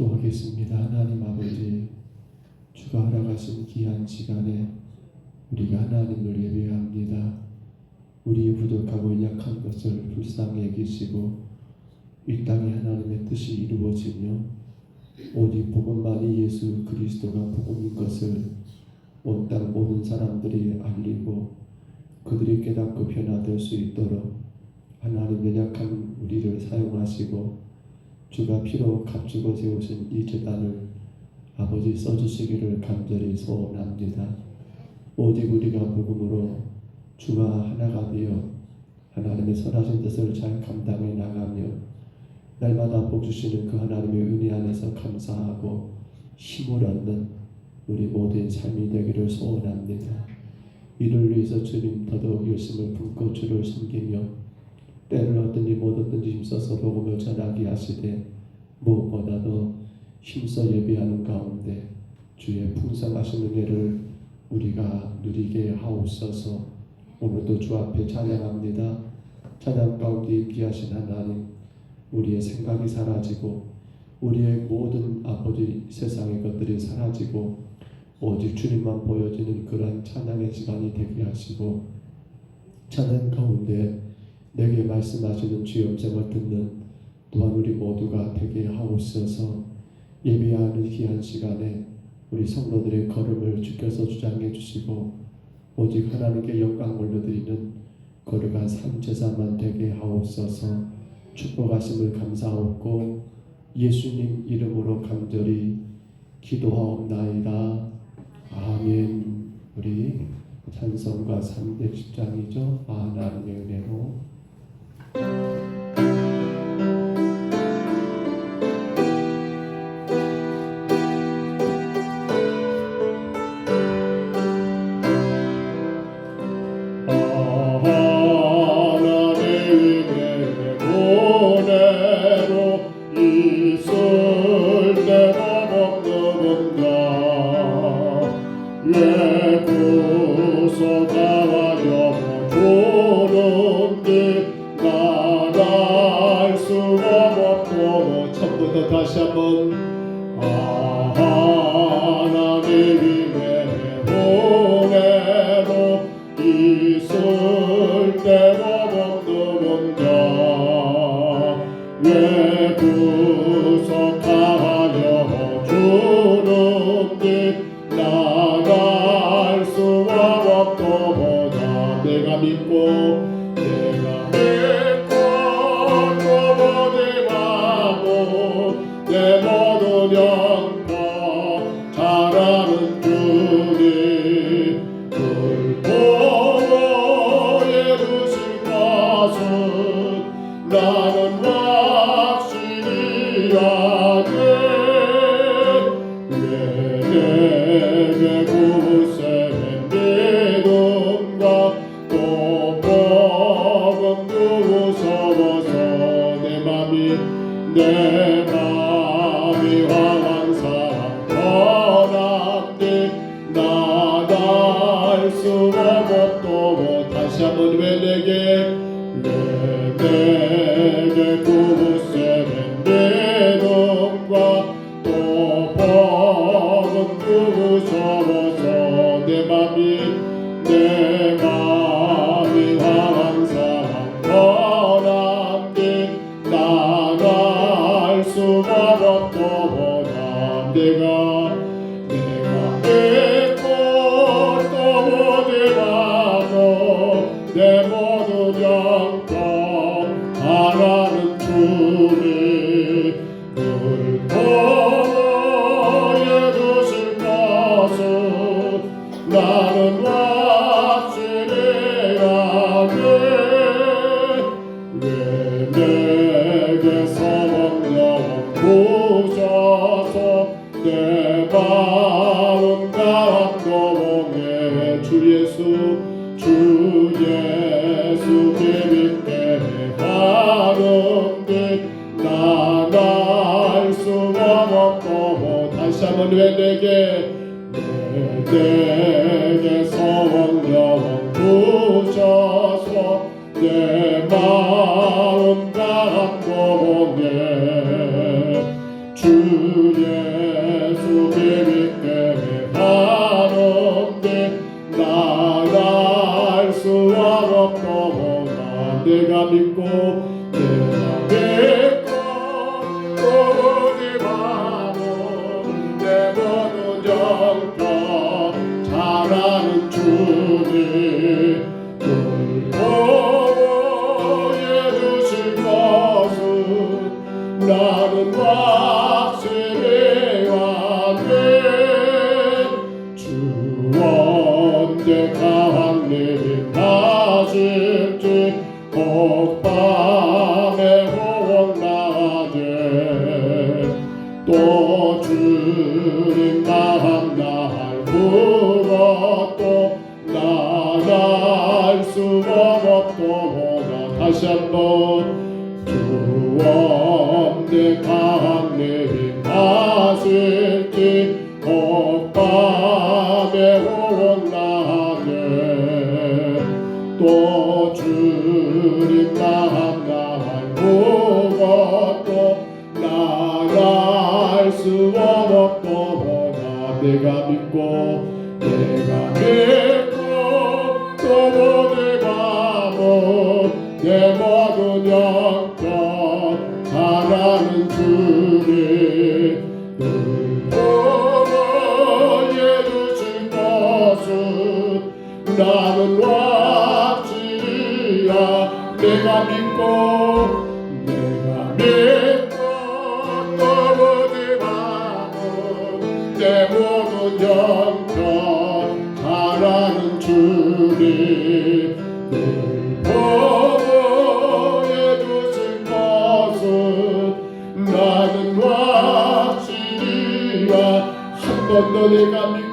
기도하겠습니다. 하나님 아버지, 주가 허락하신 귀한 시간에 우리가 하나님을 예배합니다. 우리의 부족하고 약한 것을 불쌍히 여기시고 이 땅에 하나님의 뜻이 이루어지며 오직 복음만이 예수 그리스도가 복음인 것을 온 땅 모든 사람들이 알리고 그들이 깨닫고 변화될 수 있도록 하나님의 약한 우리를 사용하시고 주가 피로 값주고 세우신 이 제단을 아버지 써주시기를 간절히 소원합니다. 오직 우리가 복음으로 주가 하나가 되어 하나님의 선하신 뜻을 잘 감당해 나가며 날마다 복 주시는 그 하나님의 은혜 안에서 감사하고 힘을 얻는 우리 모두의 삶이 되기를 소원합니다. 이를 위해서 주님 더더욱 열심을 품고 주를 섬기며 때를 얻든지 못 얻든지 힘써서 복음을 전하게 하시되 무엇보다도 힘써 예배하는 가운데 주의 풍성하신 은혜를 우리가 누리게 하옵소서. 오늘도 주 앞에 찬양합니다. 찬양 가운데 임재하신 하나님, 우리의 생각이 사라지고 우리의 모든 아버지 세상의 것들이 사라지고 오직 주님만 보여지는 그런 찬양의 시간이 되게 하시고 찬양 가운데 내게 말씀하시는 주의 음성을 듣는 또한 우리 모두가 되게 하옵소서. 예배하는 귀한 시간에 우리 성도들의 걸음을 주께서 주장해 주시고 오직 하나님께 영광 올려드리는 거룩한 삶 제사만 되게 하옵소서. 축복하심을 감사하옵고 예수님 이름으로 간절히 기도하옵나이다. 아멘. 우리 찬송가 310장이죠. 하나님의 은혜로 다시 한번 하나님의 은혜로 있을 때도 없는 자 왜 구속하여 주는지 나갈 수 없도다. 내가 믿고 내 모든 영광 잘하는 주님 불보호해 주실 것은 나는 확실히 아네. 왜 내게 굳세 믿음과 또 복음 주셔서 내 맘이 항상 떠났네. 나갈 수 없도록 다시 한번 왜 내게 굳세는 믿음과 또 복음 주셔서 내 맘이 항상 떠났네. 나갈 수가 없도다. 내가 믿고 또 못해봐도 내 모든 영광 하나는 주님 늘 보호해 주실 것은 나는 확실히 아네. 왜 내게서 부셔서 내 마음 감동에 주 예수 기쁘게 하는데 나갈 수 없고 다시 한번 왜 내게 성령 부셔서 내 마음 감동에 주 주 예수 믿게 하는데 나갈 수 없도다. 내가 믿고 오지 마고 내 모든 영광 잘하는 주님 보호해 주실 것은 나는 확실히 아네. 주 언제 강림이 하실지 밤에 호원나제 또 주님 마음 날 부었도 나갈 수 없도다. 다시 한번 주 언제 강림이 하실지 밤에 호원나제 또 주님 마음 날 보고도 나갈 수 없도다. 내가 믿고 또 보지 마고 내 모든 영광 잘하는 주님 보호해 주실 것은 나는 확실이야. 내가 믿고 또 보지 마고 내 모든 영광 잘하는 주님 보호해 주실 것은 나는 확실이야. 한 번 더 내가 믿고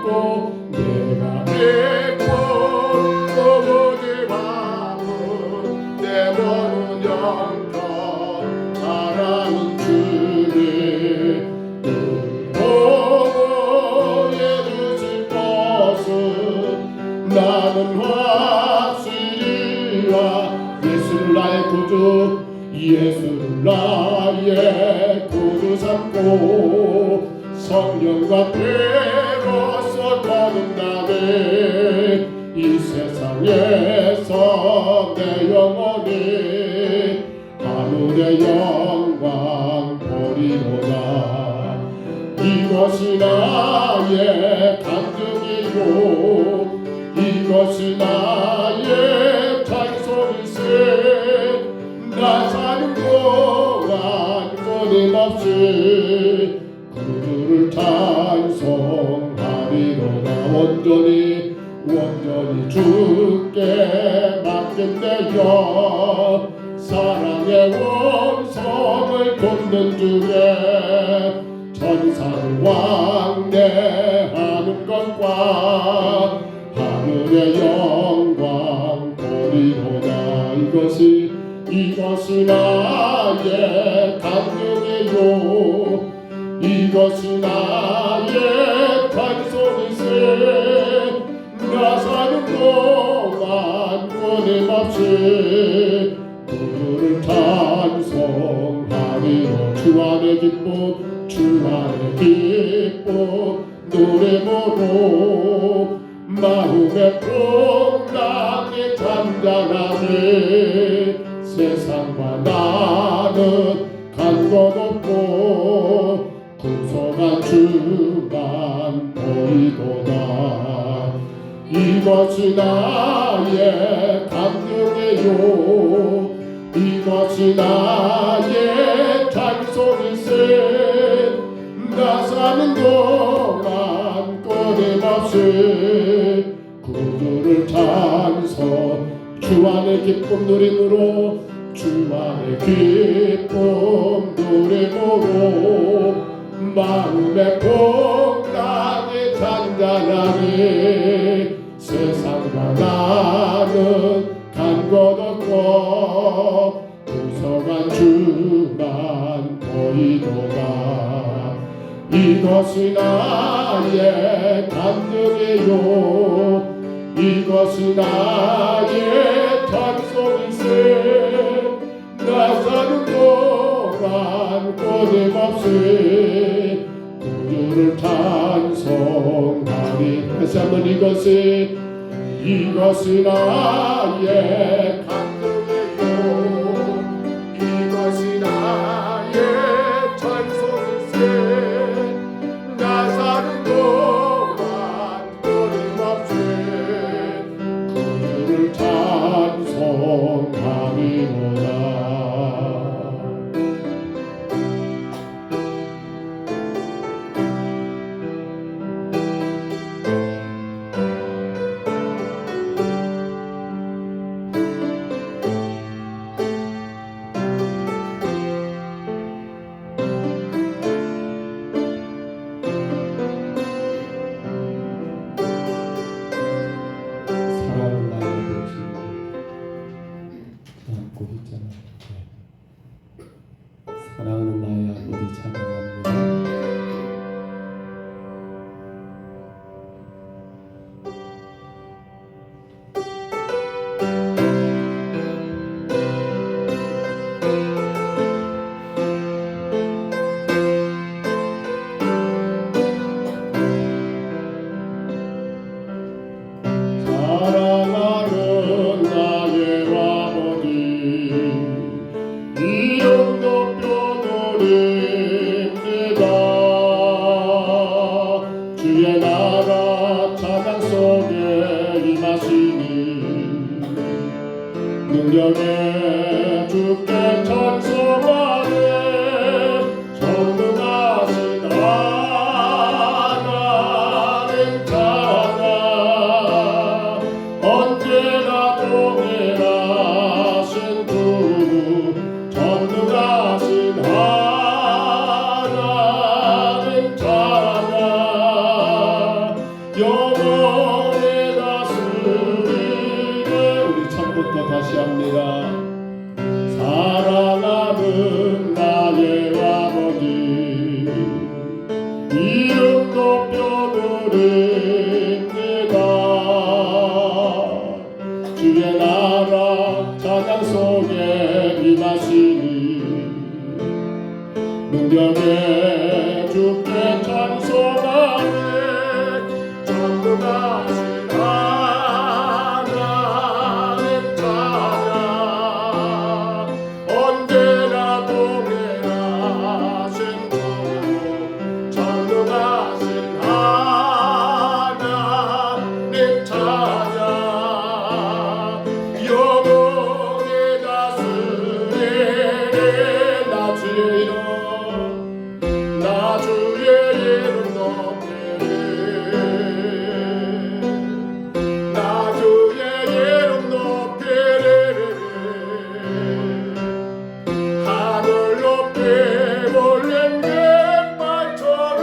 또 보지 마고 내 모든 영광 잘하는 주님 보호해 주실 것은 나는 확실히야. 예수를 나의 구주 예수를 나의 구주 삼고 성령과 되어서 거듭나네. 이 세상에서 내 영혼이 하늘의 영광 보리로다. 이것이 나의 간증이요 이것이 나의 찬송일세. 나 사는 동안 끊임없이 그들을 찬송하리로다. 온전히 주께 맡긴대요. 사랑의 원성을 돕는 주에 천사를 왕래하는 것과 하늘의 영광 보리로다. 이것이 나의 간증이요 이것이 나의 찬송일세. 나 사는 동안 끊임없이 그를 찬송하리로. 주 안의 기쁨 노래모로 마음의 풍랑이 잔잔하네. 세상과 나는 간 것 없고 구속한 주만 보이도다. 이것이 나의 감격이요 이것이 나의 찬송일세. 나 사는 동안 끊임없이 구주를 찬송. 주 안의 기쁨 누림으로 주 안의 기쁨 누림으로 마음의 풍랑이 잔잔하니. 세상과 나는 간 것 없고 구속한 주만 보이도다. 이것이 나의 간증이요 이것이 나의 찬송일세. 나 사는 동안 동안 끊임없이 구주를 찬송하리. 다시 한번 이것이 나의 간증이요 이것이 나의 찬송일세. 나 사는 동안 끊임없이 구주를 찬송하리로다. 사랑하는 나의 아버지 안고 있잖아. 사랑하는 나의 아버지 찬양합니다. 사랑하는 나의 아버지 이름 높여드립니다. 주의 나라 찬양 속에 임하시니 능력에 주께 찬송하네. 전능하신 하나님 찬양 언제나 동일하신 주 전능하신 하나님 찬양 영원히 다스리네. 우리 처음부터 다시 합니다. 사랑하는 나의 아버지 이름 높여드립니다. 주의 나라 찬양 속에 임하시니 능력에 주께 찬송하네. 전능하신 하나님 찬양 언제나 동일하신 주 전능하신 하나님 찬양 영원히 다스리네. 나 주의 이름 높이리. 나 주의 이름 높이리. 하늘 높이 올린 갯벌처럼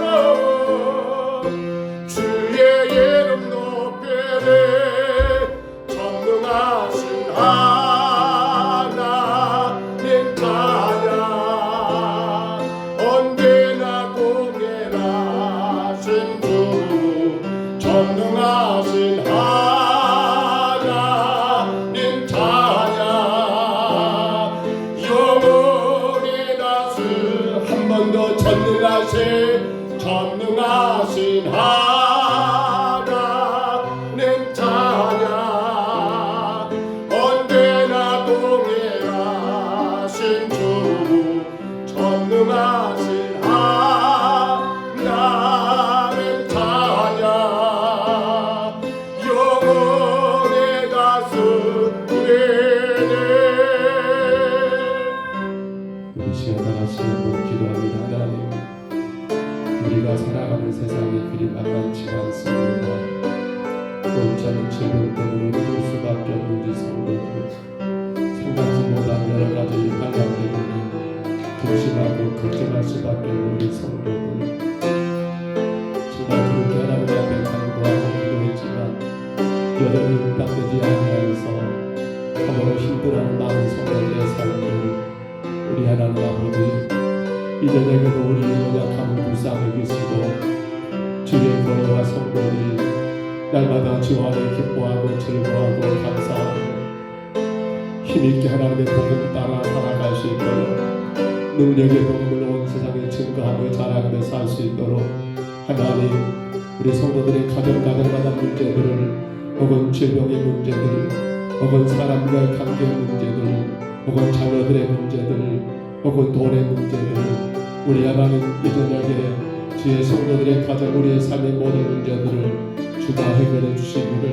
주의 이름 높이리. 전능하신 하나님 찬양 언제나 동일하신 주 전능하신 하나님 찬양 영원히 다스. 한 번 더 전능하신 하나님 찬양 언제나 동일하신 주 전능하신 하나님 찬양 영원히 다스리네. 우리 시간 다 같이 한번 기도합니다. 하나님, 우리가 살아가는 세상이 그리 만만치가 않습니다. 온전한 질병 때문에 힘들 수밖에 없는 우리 성도들, 생각지 못한 여러 가지 환란 때문에 근심하고 걱정할 수밖에 없는 우리 성도들, 정말 그렇게 하나님 앞에 간구하고 기도했지만 여전히 응답되지 아니하여서 참으로 힘들어하는 많은 성도들의 삶을 우리 하나님 아버지 이 저녁에도 우리 연약함을 불쌍히 여기시고 주의 거룩한 성도들이 날마다 주 안에 기뻐하고 즐거워하고 감사하고 힘있게 하나님의 복음 따라 살아갈 수 있도록 능력의 복음을 온 세상에 증거하며 자랑하며 살 수 있도록 하나님, 우리 성도들의 가정마다 문제들을, 혹은 질병의 문제들, 혹은 사람과의 관계의 문제들, 혹은 자녀들의 문제들, 혹은 돈의 문제들, 우리 하나님 이 저녁에 주의 성도들의 가정, 우리의 삶의 모든 문제들을 주가 해결해 주시기를,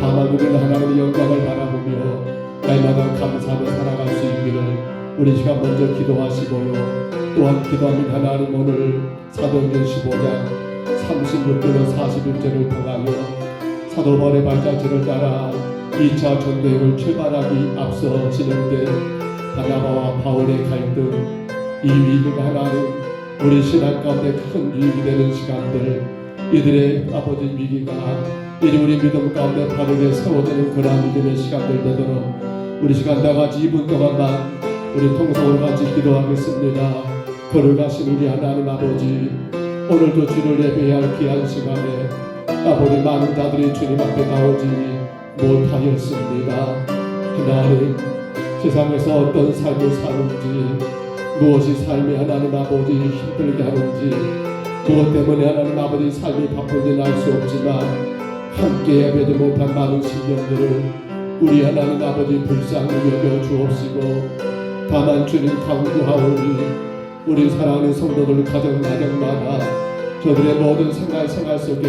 다만 우리는 하나님의 영광을 바라보며 날마다 감사하며 살아갈 수 있기를 우리 시간 먼저 기도하시고요. 또한 기도하면 하나님 오늘 사도행전 15장 36절로 41절을 통하여 사도 바울의 발자취를 따라 2차 전도행을 출발하기 앞서 진행된 바나바와 바울의 갈등, 이 위기가 하나님 우리 신앙 가운데 큰 유익이 되는 시간들, 이들의 아버지 위기가 이제 우리 믿음 가운데 바르게 세워지는 그러한 믿음의 시간들 되도록 우리 시간 다같이 2분 동안만 우리 통성으로 같이 기도하겠습니다. 걸어가신 우리 하나님 아버지, 오늘도 주를 예배할 귀한 시간에 아버지 많은 자들이 주님 앞에 나오지 못하였습니다. 하나님, 세상에서 어떤 삶을 사는지, 무엇이 삶이 하나님 아버지 힘들게 하는지, 무엇 때문에 하나님 아버지 삶이 바쁜지는 알 수 없지만 함께 예배도 못한 많은 시간들을 우리 하나님 아버지 불쌍히 여겨 주옵시고, 다만 주님 강구하오니 우리 사랑하는 성도들 가정마다 저들의 모든 생활 속에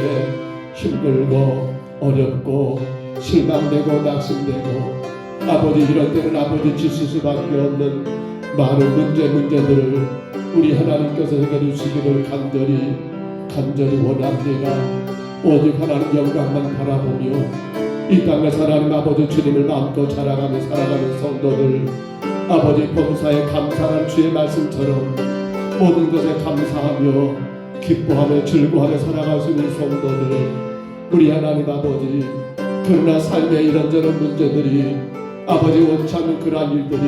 힘들고 어렵고 실망되고 낙심되고 아버지 이런 때는 아버지 지실 수밖에 없는 많은 문제들을 우리 하나님께서 해결해 주시기를 간절히 원합니다. 오직 하나님 영광만 바라보며 이 땅에서 하나님 아버지 주님을 마음껏 자랑하며 살아가는 성도들, 아버지 범사에 감사하는 주의 말씀처럼 모든 것에 감사하며 기뻐하며 즐거워하며 살아갈 수 있는 성도들, 우리 하나님 아버지, 그러나 삶의 이런저런 문제들이 아버지 원치 않는 그러한 일들이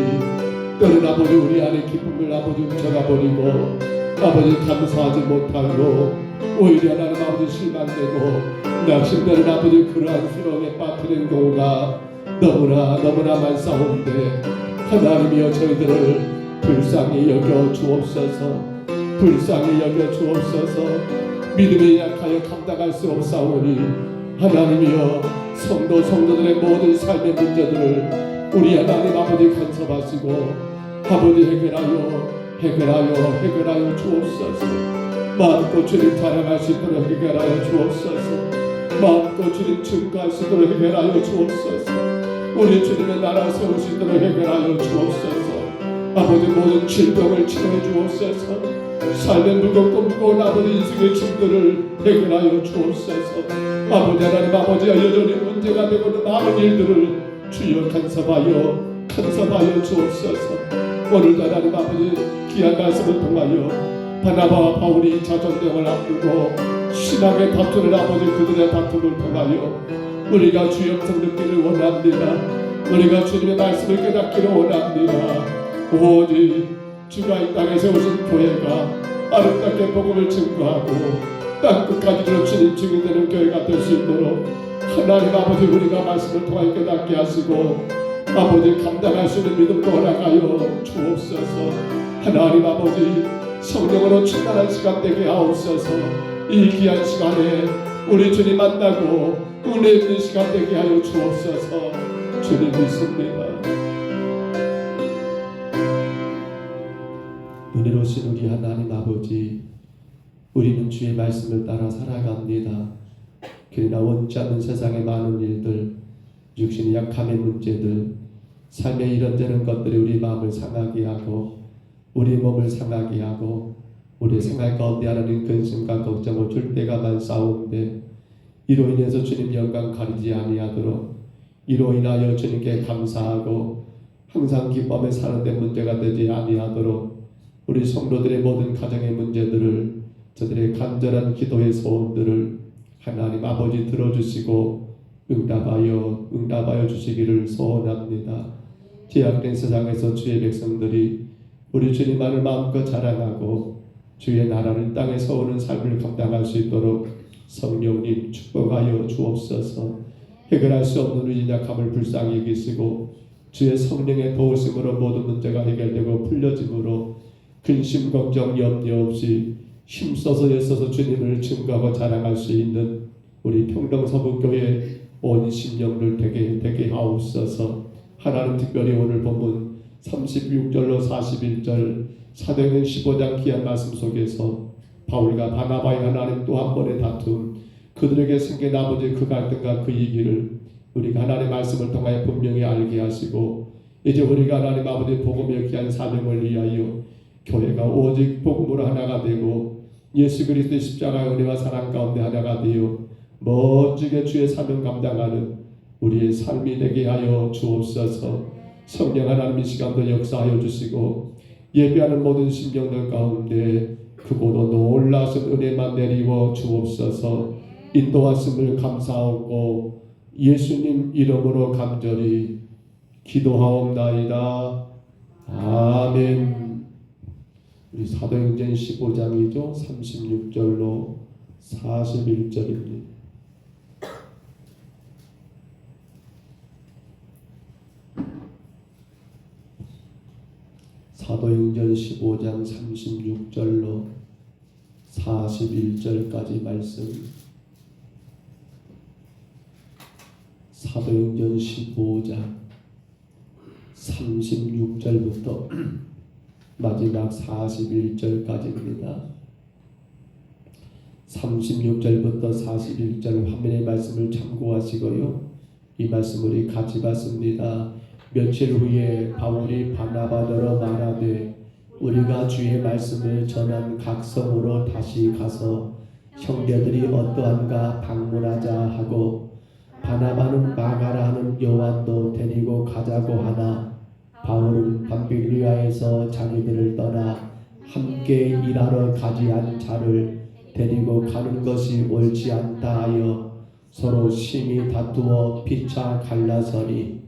때로는 아버지 우리 안에 기쁨을 아버지 훔쳐가 버리고 아버지 감사하지 못하고 오히려 하나님 아버지 실망되고 낙심되는 아버지 그러한 수렁에 빠뜨리는 경우가 너무나 많사온데, 하나님이여 저희들을 불쌍히 여겨 주옵소서. 불쌍히 여겨 주옵소서. 믿음이 약하여 감당할 수 없사오니 하나님이여 성도들의 모든 삶의 문제들을 우리 하나님 아버지 간섭하시고 아버지 해결하여 주옵소서. 마음껏 주님 자랑할 수 있도록 해결하여 주옵소서. 마음껏 주님 증거할 수 있도록 해결하여 주옵소서. 우리 주님의 나라 세울 수 있도록 해결하여 주옵소서. 아버지 모든 질병을 치료해 주옵소서. 삶의 무거운 아버지 인생의 짐들을 해결하여 주옵소서. 아버지 하나님 아버지가 여전히 문제가 되고 있는 많은 일들을 주여 간섭하여 주옵소서. 오늘도 하나님 아버지 귀한 말씀을 통하여 바나바와 바울이 2차 전도행을 앞두고 신앙의 다투는 아버지 그들의 다툼을 통하여 우리가 주의 음성 듣기를 원합니다. 우리가 주님의 말씀을 깨닫기를 원합니다. 오직 주가 이 땅에 세우신 교회가 아름답게 복음을 증거하고 땅끝까지도 주님 증인되는 교회가 될 수 있도록 하나님 아버지 우리가 말씀을 통하여 깨닫게 하시고 아버지 감당할 수 있는 믿음도 허락하여 주옵소서. 하나님 아버지 성령으로 충만한 시간 되게 하옵소서. 이 귀한 시간에 우리 주님 만나고 은혜 있는 시간 되게 하여 주옵소서. 주님 믿습니다. 은혜로우신 우리 하나님 아버지, 우리는 주의 말씀을 따라 살아갑니다. 그러나 원치 않는 세상의 많은 일들, 육신의 약함의 문제들, 삶의 이런저런 것들이 우리 마음을 상하게 하고 우리 몸을 상하게 하고 우리 생활 가운데 하나님 근심과 걱정을 줄 때가 많사온데, 이로 인해서 주님 영광 가리지 아니하도록 이로 인하여 주님께 감사하고 항상 기쁨에 사는 데 문제가 되지 아니하도록 우리 성도들의 모든 가정의 문제들을, 저들의 간절한 기도의 소원들을 하나님 아버지 들어주시고 응답하여 주시기를 소원합니다. 제약된 세상에서 주의 백성들이 우리 주님만을 마음껏 자랑하고 주의 나라를 땅에 서오는 삶을 감당할 수 있도록 성령님 축복하여 주옵소서. 해결할 수 없는 우리 약함을 불쌍히 여기시고 주의 성령의 도우심으로 모든 문제가 해결되고 풀려짐으로 근심 걱정 염려 없이 힘써서 애써서 주님을 증거하고 자랑할 수 있는 우리 평동서북교회 온 심령들 되게 하옵소서. 하나님 특별히 오늘 본문 36절로 41절 사도행전 15장 귀한 말씀 속에서 바울과 바나바의 하나님 또 한 번의 다툼, 그들에게 생긴 아버지의 그 갈등과 그 얘기를 우리가 하나님의 말씀을 통하여 분명히 알게 하시고, 이제 우리가 하나님 아버지의 복음의 귀한 사명을 위하여 교회가 오직 복음으로 하나가 되고 예수 그리스도의 십자가의 은혜와 사랑 가운데 하나가 되어 멋지게 주의 사명 감당하는 우리의 삶이 되게 하여 주옵소서. 성령 하나님 이 시간도 역사하여 주시고 예배하는 모든 심령들 가운데 크고도 놀라신 은혜만 내리워 주옵소서. 인도하심을 감사하고 예수님 이름으로 간절히 기도하옵나이다. 아멘. 우리 사도행전 15장이죠. 36절로 41절입니다. 사도행전 15장 36절로 41절까지 말씀. 사도행전 15장 36절부터 마지막 41절까지입니다. 36절부터 41절 화면의 말씀을 참고하시고요. 이 말씀 우리 같이 봤습니다. 며칠 후에 바울이 바나바더러 말하되 우리가 주의 말씀을 전한 각 성으로 다시 가서 형제들이 어떠한가 방문하자 하고, 바나바는 마가라 하는 요한도 데리고 가자고 하나 바울은 밤빌리아에서 자기들을 떠나 함께 일하러 가지 않은 자를 데리고 가는 것이 옳지 않다 하여 서로 심히 다투어 피차 갈라서니,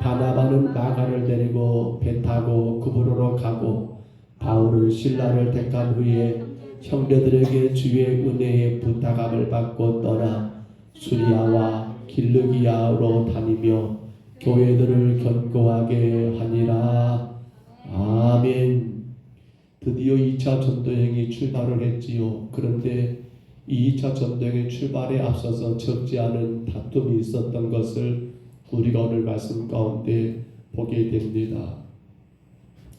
바나바는 마가를 데리고 배 타고 그브로로 가고 바울은 신라를 택한 후에 형제들에게 주의 은혜의 부탁함을 받고 떠나 수리아와 길르기아로 다니며 교회들을 견고하게 하니라. 아멘. 드디어 2차 전도여행이 출발을 했지요. 그런데 이 2차 전도여행의 출발에 앞서서 적지 않은 다툼이 있었던 것을 우리가 오늘 말씀 가운데 보게 됩니다.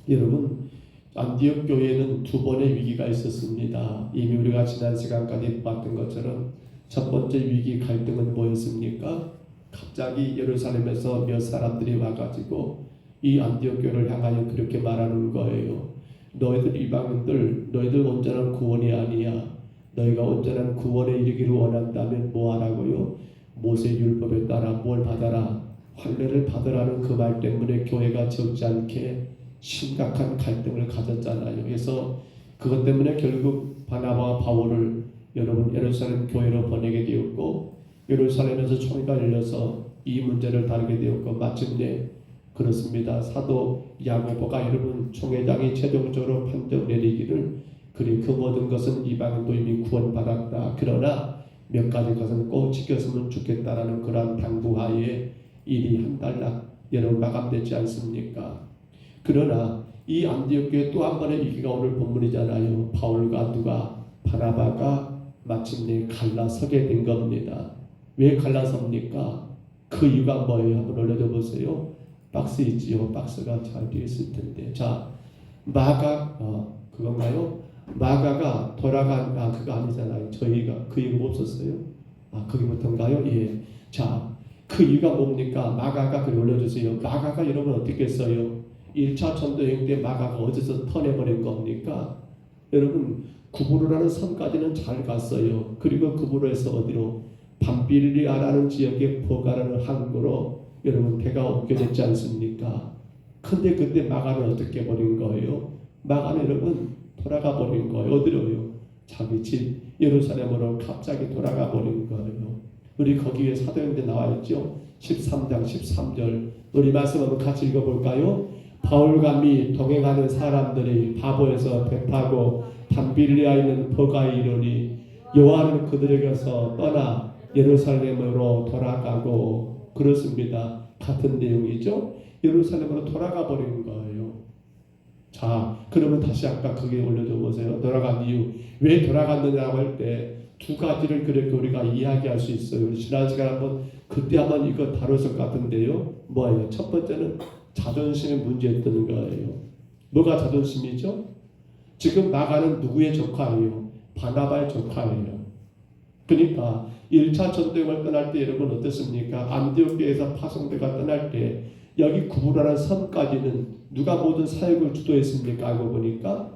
여러분, 안디옥 교회는 두 번의 위기가 있었습니다. 이미 우리가 지난 시간까지 봤던 것처럼 첫 번째 위기 갈등은 뭐였습니까? 갑자기 예루살렘에서 몇 사람들이 와가지고 이 안디옥 교회를 향하여 그렇게 말하는 거예요. 너희들 이방인들, 너희들 온전한 구원이 아니야. 너희가 온전한 구원에 이르기를 원한다면 뭐 하라고요? 모세 율법에 따라 뭘 받아라? 할례를 받으라는 그 말 때문에 교회가 적지 않게 심각한 갈등을 가졌잖아요. 그래서 그것 때문에 결국 바나바와 바울을 여러분 예루살렘 교회로 보내게 되었고, 예루살렘에서 총회가 열려서 이 문제를 다루게 되었고, 마침내 그렇습니다. 사도 야고보가 여러분 총회장이 최종적으로 판정 내리기를, 그래 그 모든 것은 이방인도 이미 구원받았다. 그러나 몇 가지 것은 꼭 지켰으면 좋겠다라는 그러한 당부하에 일이 한 달 여러분 마감되지 않습니까? 그러나 이 안디옥 교회 또 한 번의 위기가 오늘 본문이잖아요. 바울과 누가 바나바가 마침내 갈라서게 된 겁니다. 왜 갈라섭니까? 그 이유가 뭐예요? 한번 올려줘 보세요. 박스 있지요. 박스가 잘 되어 있을 텐데. 자, 마가 그건가요? 마가가 돌아간 그거 아니잖아요. 저희가 그 이유가 없었어요. 거기부터인가요? 예. 자, 그 이유가 뭡니까? 마가가 그걸 올려주세요. 마가가 여러분 어떻게 했어요? 1차 전도여행 때 마가가 어디서 터내버린 겁니까? 여러분 구브로라는 섬까지는 잘 갔어요. 그리고 구브로에서 어디로? 밤빌리아라는 지역의 보가라는 항구로 여러분 배가 옮겨졌지 않습니까? 근데 그때 마가는 어떻게 버린 거예요? 마가는 여러분 돌아가 버린 거예요. 어디로요? 자기 집 예루살렘으로 갑자기 돌아가 버린 거예요. 우리 거기에 사도행전에 나와 있죠. 13장 13절 우리 말씀 한번 같이 읽어볼까요? 바울과 미 동행하는 사람들이 바보에서 배 타고 밤빌리아에 있는 보가에 이르니 요한은 그들에게서 떠나 예루살렘으로 돌아가고, 그렇습니다. 같은 내용이죠. 예루살렘으로 돌아가 버린 거예요. 자, 그러면 다시 아까 거기에 올려줘 보세요. 돌아간 이유. 왜 돌아갔느냐고 할 때 두 가지를 그렇게 우리가 이야기할 수 있어요. 우리 지난 시간에 그때 한번 이거 다뤘을 것 같은데요. 뭐예요? 첫 번째는 자존심의 문제였던 거예요. 뭐가 자존심이죠? 지금 나가는 누구의 조카예요? 바나바의 조카예요. 그러니까 1차 전도행을 떠날 때 여러분 어떻습니까? 안디옥교에서 파송대가 떠날 때 여기 구부라는 섬까지는 누가 모든 사역을 주도했습니까? 알고 보니까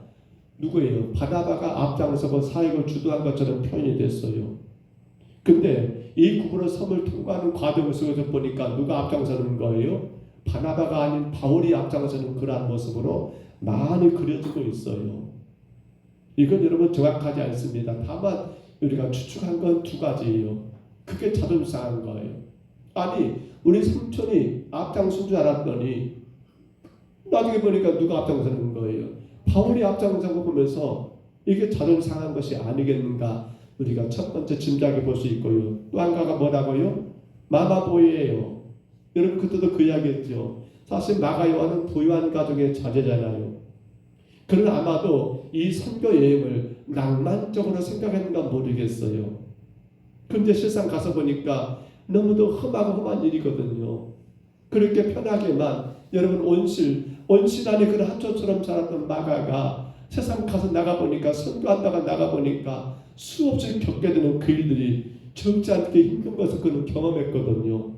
누구예요? 바나바가 앞장서고 사역을 주도한 것처럼 표현이 됐어요. 근데 이 구부라 섬을 통과하는 과정 속에서 보니까 누가 앞장서는 거예요? 바나바가 아닌 바울이 앞장서는 그러한 모습으로 많이 그려지고 있어요. 이건 여러분 정확하지 않습니다. 다만 우리가 추측한 건 두 가지예요. 그게 자존심 상한 거예요. 아니 우리 삼촌이 앞장선 줄 알았더니 나중에 보니까 누가 앞장서는 거예요. 바울이 앞장서고 보면서 이게 자존심 상한 것이 아니겠는가 우리가 첫 번째 짐작해 볼 수 있고요. 또 한 가지가 뭐라고요? 마마보이예요. 여러분 그때도 그 이야기했죠. 사실 마가 요한은 부유한 가정의 자제잖아요. 그러나 아마도 이 선교 여행을 낭만적으로 생각했는가 모르겠어요. 근데 실상 가서 보니까 너무도 험하고 험한 일이거든요. 그렇게 편하게만 여러분 온실 안에 그런 한초처럼 자랐던 마가가 세상 가서 나가보니까 선교한다가 나가보니까 수없이 겪게 되는 그 일들이 적지 않게 힘든 것을 그는 경험했거든요.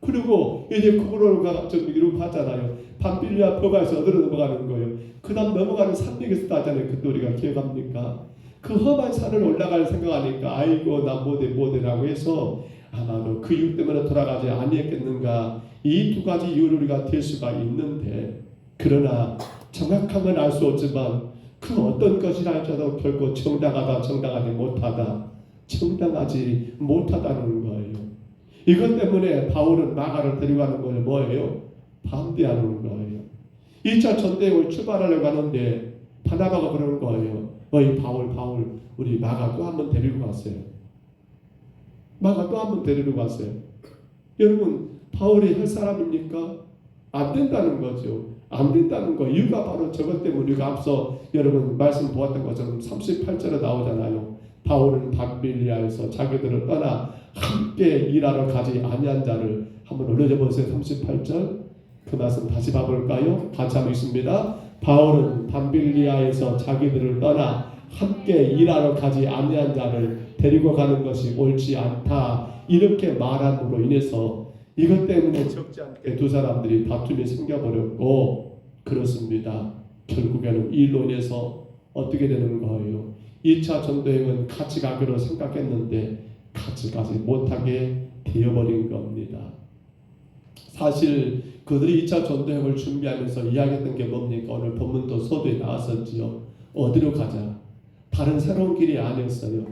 그리고 이제 구부로가 좀 이러고 하잖아요. 밤빌리아 포가에서 어디로 넘어가는 거예요. 그 다음 넘어가는 산맥에서도 하잖아요. 그때 우리가 기억합니까? 그 험한 산을 올라갈 생각하니까 아이고 나 못해라고 해서 아마도 그 이유 때문에 돌아가지 아니했겠는가. 이 두 가지 이유를 우리가 될 수가 있는데 그러나 정확한 건 알 수 없지만 그 어떤 것이라 할지라도 결코 정당하지 못하다는 거예요. 이것 때문에 바울은 마가를 데려가는 걸 뭐예요? 반대하는 거예요. 2차 전대행을 출발하려고 하는데 바나바가 그러는 거예요. 어이 바울 우리 마가 또 한번 데리고 갔어요. 마가 또 한번 데리러 갔어요. 여러분 바울이 할 사람입니까? 안 된다는 거죠. 안 된다는 거. 이유가 바로 저것 때문에 우리가 앞서 여러분 말씀 보았던 것처럼 38절에 나오잖아요. 바울은 밤빌리아에서 자기들을 떠나 함께 일하러 가지 아니한 자를 한번 올려줘 보세요. 38절 그 말씀 다시 봐볼까요? 같이 한번 읽습니다. 바울은 밤빌리아에서 자기들을 떠나 함께 일하러 가지 아니한 자를 데리고 가는 것이 옳지 않다. 이렇게 말함으로 인해서 이것 때문에 적지 않게 두 사람들이 다툼이 생겨버렸고 그렇습니다. 결국에는 이 일로 인해서 어떻게 되는 거예요? 2차 전도행은 같이 가기로 생각했는데 같이 가지 못하게 되어버린 겁니다. 사실 그들이 2차 전도행을 준비하면서 이야기했던 게 뭡니까? 오늘 본문도 서두에 나왔었지요. 어디로 가자? 다른 새로운 길이 아니었어요.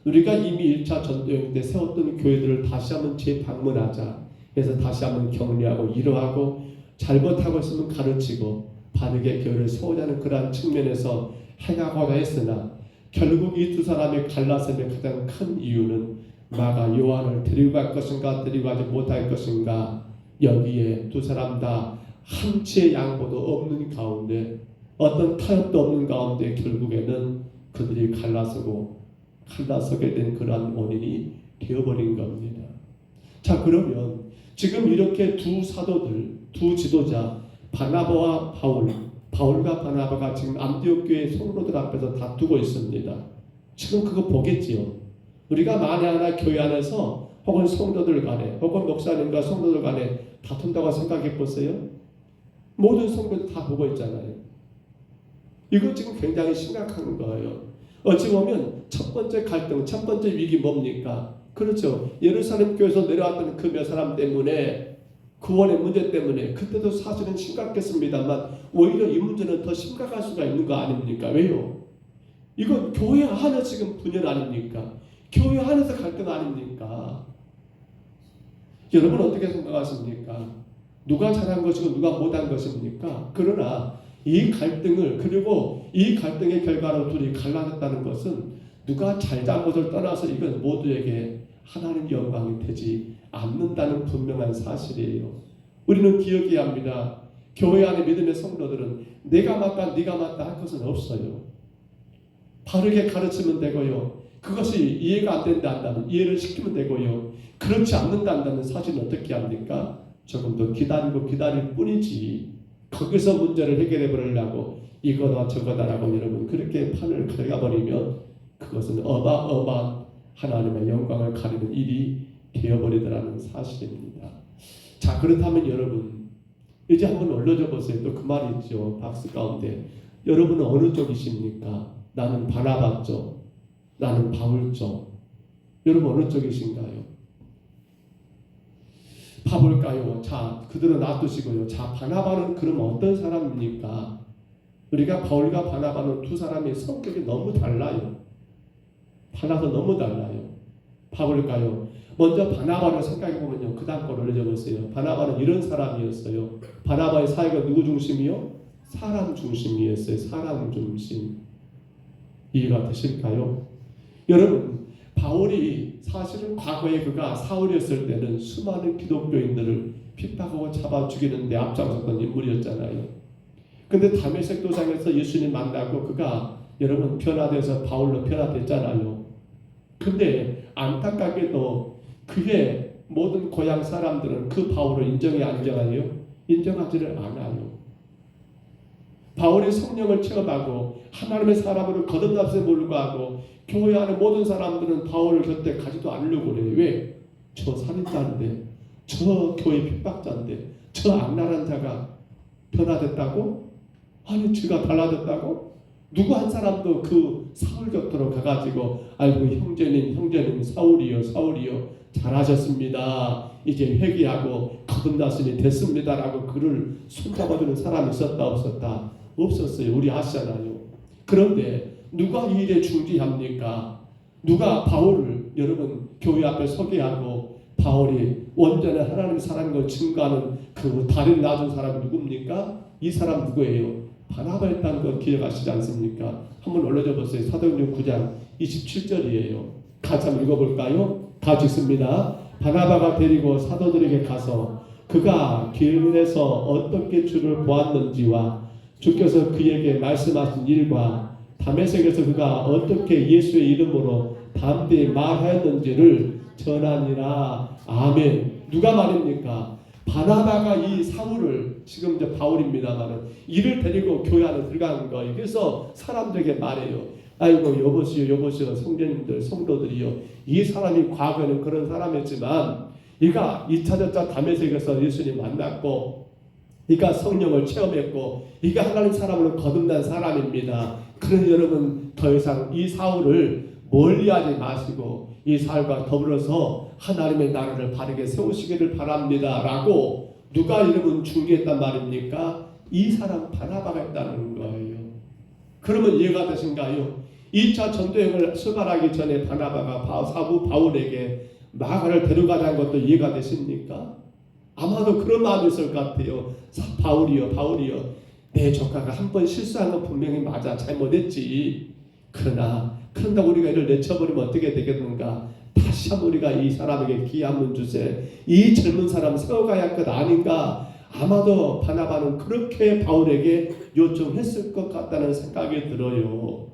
우리가 이미 1차 전도행 때 세웠던 교회들을 다시 한번 재방문하자. 그래서 다시 한번 격려하고 위로하고 잘못하고 있으면 가르치고 바르게 교회를 세우자는 그러한 측면에서 행하고자 했으나 결국 이 두 사람의 갈라섬의 가장 큰 이유는 마가 요한을 데리고 갈 것인가 데리고 가지 못할 것인가 여기에 두 사람 다 한치의 양보도 없는 가운데 어떤 타협도 없는 가운데 결국에는 그들이 갈라서게 된 그러한 원인이 되어버린 겁니다. 자 그러면 지금 이렇게 두 사도들, 두 지도자 바나바와 바울과 바나바가 지금 안디옥 교회 성도들 앞에서 다투고 있습니다. 지금 그거 보겠지요. 우리가 만에 하나 교회 안에서 혹은 성도들 간에 혹은 목사님과 성도들 간에 다툰다고 생각해 보세요. 모든 성도들 다 보고 있잖아요. 이거 지금 굉장히 심각한 거예요. 어찌 보면 첫 번째 갈등, 첫 번째 위기 뭡니까? 그렇죠. 예루살렘 교회에서 내려왔던 그 몇 사람 때문에 구원의 문제 때문에 그때도 사실은 심각했습니다만 오히려 이 문제는 더 심각할 수가 있는 거 아닙니까? 왜요? 이건 교회 안에 지금 분열 아닙니까? 교회 안에서 갈등 아닙니까? 여러분 어떻게 생각하십니까? 누가 잘한 것이고 누가 못한 것입니까? 그러나 이 갈등을 그리고 이 갈등의 결과로 둘이 갈라졌다는 것은 누가 잘잘못을 떠나서 이건 모두에게 하나님 영광이 되지 않는다는 분명한 사실이에요. 우리는 기억해야 합니다. 교회 안에 믿음의 성도들은 내가 맞다 네가 맞다 할 것은 없어요. 바르게 가르치면 되고요. 그것이 이해가 안 된다 한다면 이해를 시키면 되고요. 그렇지 않는다 한다면 사실은 어떻게 합니까? 조금 더 기다리고 기다릴 뿐이지 거기서 문제를 해결해 버리려고 이거다 저거다라고 여러분 그렇게 판을 긁어버리면 그것은 어마어마한 하나님의 영광을 가리는 일이 되어버리더라는 사실입니다. 자, 그렇다면 여러분 이제 한번 올려줘 보세요. 또 그 말이 있죠. 박스 가운데 여러분은 어느 쪽이십니까? 나는 바나바 쪽, 나는 바울 쪽. 여러분 어느 쪽이신가요? 봐볼까요? 자, 그들은 놔두시고요. 자, 바나바는 그럼 어떤 사람입니까? 우리가 바울과 바나바는 두 사람의 성격이 너무 달라요. 달라서 너무 달라요. 봐볼까요? 먼저 바나바를 생각해보면요. 그 다음 걸 올려보세요. 바나바는 이런 사람이었어요. 바나바의 사역은 누구 중심이요? 사람 중심이었어요. 사람 중심. 이해가 되실까요? 여러분, 바울이 사실은 과거에 그가 사울이었을 때는 수많은 기독교인들을 핍박하고 잡아 죽이는데 앞장섰던 인물이었잖아요. 근데 다메섹 도상에서 예수님 만나고 그가 여러분 변화돼서 바울로 변화됐잖아요. 근데 안타깝게도 그의 모든 고향 사람들은 그 바울을 인정해 안 인정하요? 인정하지를 않아요. 바울이 성령을 체험하고 하나님의 사람으로 거듭났음에 불구하고 교회 안에 모든 사람들은 바울을 곁에 가지도 않으려고 그래요. 왜? 저 살인자인데, 저 교회 핍박자인데, 저 악랄한 자가 변화됐다고? 아니, 죄가 달라졌다고? 누구 한 사람도 그 사울 곁으로 가가지고 아이고 형제님 사울이요 잘하셨습니다. 이제 회개하고 거듭났으니 됐습니다라고 그를 손잡아주는 사람이 있었다 없었다? 없었어요. 우리 아시잖아요. 그런데 누가 이 일에 중지합니까? 누가 바울을 여러분 교회 앞에 서게 하고 바울이 온전한 하나님의 사람인 걸 증거하는 그 다리를 놔준 사람이 누굽니까? 이 사람 누구예요? 바나바였다는 거 기억하시지 않습니까? 한번 올려줘 보세요. 사도행전 9장 27절이에요. 같이 한번 읽어볼까요? 같이 읽습니다. 바나바가 데리고 사도들에게 가서 그가 길에서 어떻게 주를 보았는지와 주께서 그에게 말씀하신 일과 다메섹에서 그가 어떻게 예수의 이름으로 담대히 말하였는지를 전하니라. 아멘. 누가 말입니까? 바나바가 이 사울을 지금 이제 바울입니다만은 이를 데리고 교회 안에 들어간 거예요. 그래서 사람들에게 말해요. 아이고 여보시오 성도님들 성도들이요. 이 사람이 과거에는 그런 사람이었지만 이가 2차전자 다메섹에서 예수님 만났고 이가 성령을 체험했고 이가 하나님 사람으로 거듭난 사람입니다. 그러니 여러분 더 이상 이 사울을 멀리하지 마시고 이 사울과 더불어서 하나님의 나라를 바르게 세우시기를 바랍니다. 라고 누가 여러분 중개했단 말입니까? 이 사람 바나바가 했다는 거예요. 그러면 이해가 되신가요? 2차 전도여행을 출발하기 전에 바나바가 사부 바울에게 마가를 데려가자는 것도 이해가 되십니까? 아마도 그런 마음이 있을 것 같아요. 바울이요. 내 조카가 한 번 실수한 건 분명히 맞아. 잘못했지. 그런다 우리가 이를 내쳐버리면 어떻게 되겠는가? 다시 한번 우리가 이 사람에게 기회 한번 주세. 이 젊은 사람 세워가야 할 것 아닌가? 아마도 바나바는 그렇게 바울에게 요청했을 것 같다는 생각이 들어요.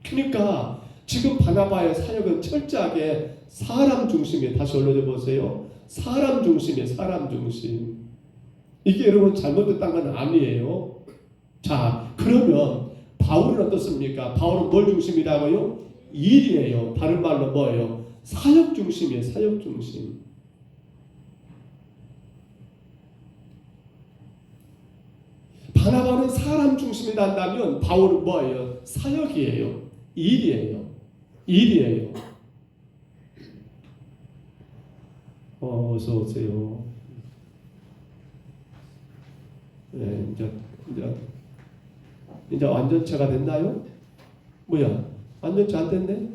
그러니까 지금 바나바의 사역은 철저하게 사람 중심이에요. 다시 올려줘 보세요. 사람 중심이에요. 사람 중심. 이게 여러분 잘못됐다는 건 아니에요. 자, 그러면 바울은 어떻습니까? 바울은 뭘 중심이라고요? 일이에요. 다른 말로 뭐예요? 사역 중심이에요. 사역 중심. 바나바는 사람 중심이다 한다면 바울은 뭐예요? 사역이에요. 일이에요. 어서 오세요. 네, 이제 완전체가 됐나요? 뭐야? 완전체 안 됐네?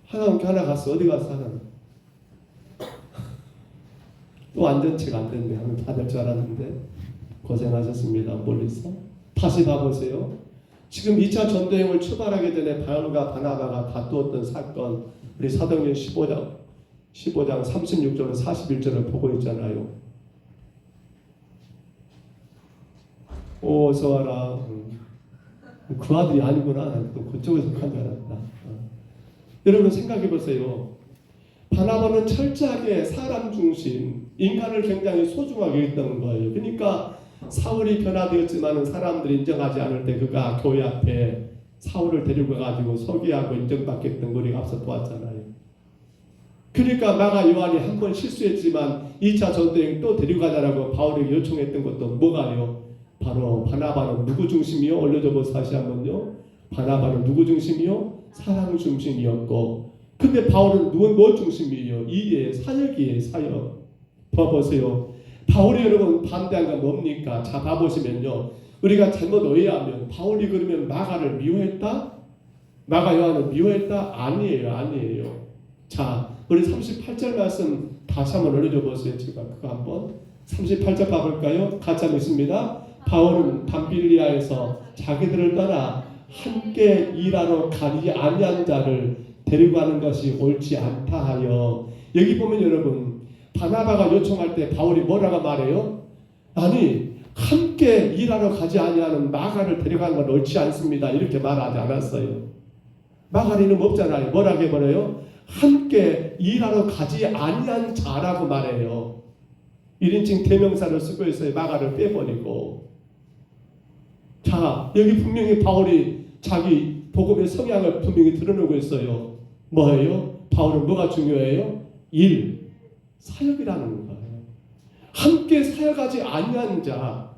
하나 갔어. 어디 갔어? 하나는? 또 완전체가 안 됐네. 하나 다 될 줄 알았는데 고생하셨습니다. 멀리서 다시 봐보세요. 지금 2차 전도여행을 출발하기 전에 바울과 바나바가 다투었던 사건, 우리 사도행전 15장 36절로 41절을 보고 있잖아요. 어서 와라. 그 아들이 아니구나. 또 그쪽에 속한 줄 알았다. 여러분 생각해 보세요. 바나바는 철저하게 사람 중심, 인간을 굉장히 소중하게 했던 거예요. 그러니까 사울이 변화되었지만 사람들이 인정하지 않을 때 그가 교회 앞에 사울을 데리고 가지고 소개하고 인정받겠던 거 우리가 앞서 보았잖아요. 그러니까 마가 요한이 한 번 실수했지만 2차 전도행 또 데려가자라고 바울에게 요청했던 것도 뭐가요? 바로 바나바는 누구 중심이요? 올려줘 보세요. 다시 한번요. 바나바는 누구 중심이요? 사랑 중심이었고, 근데 바울은 뭐 중심이에요? 일이에요. 사역이에요. 사역. 봐보세요. 바울이 여러분 반대한 건 뭡니까? 자 봐보시면요. 우리가 잘못 오해하면 바울이 그러면 마가를 미워했다? 마가 요한을 미워했다? 아니에요. 아니에요. 자 우리 38절 말씀 다시 한번 올려줘 보세요. 제가 그거 한번 38절 봐볼까요? 같이 한번 있습니다. 바울은 밤빌리아에서 자기들을 떠나 함께 일하러 가지 아니한 자를 데려가는 것이 옳지 않다 하여. 여기 보면 여러분 바나바가 요청할 때 바울이 뭐라고 말해요? 아니 함께 일하러 가지 아니하는 마가를 데려가는 건 옳지 않습니다. 이렇게 말하지 않았어요. 마가는 이름 없잖아요. 뭐라고 해버려요? 함께 일하러 가지 아니한 자라고 말해요. 1인칭 대명사를 쓰고 있어요. 마가를 빼버리고. 자 여기 분명히 바울이 자기 복음의 성향을 분명히 드러내고 있어요. 뭐예요? 바울은 뭐가 중요해요? 일, 사역이라는 거예요. 함께 사역하지 아니한 자.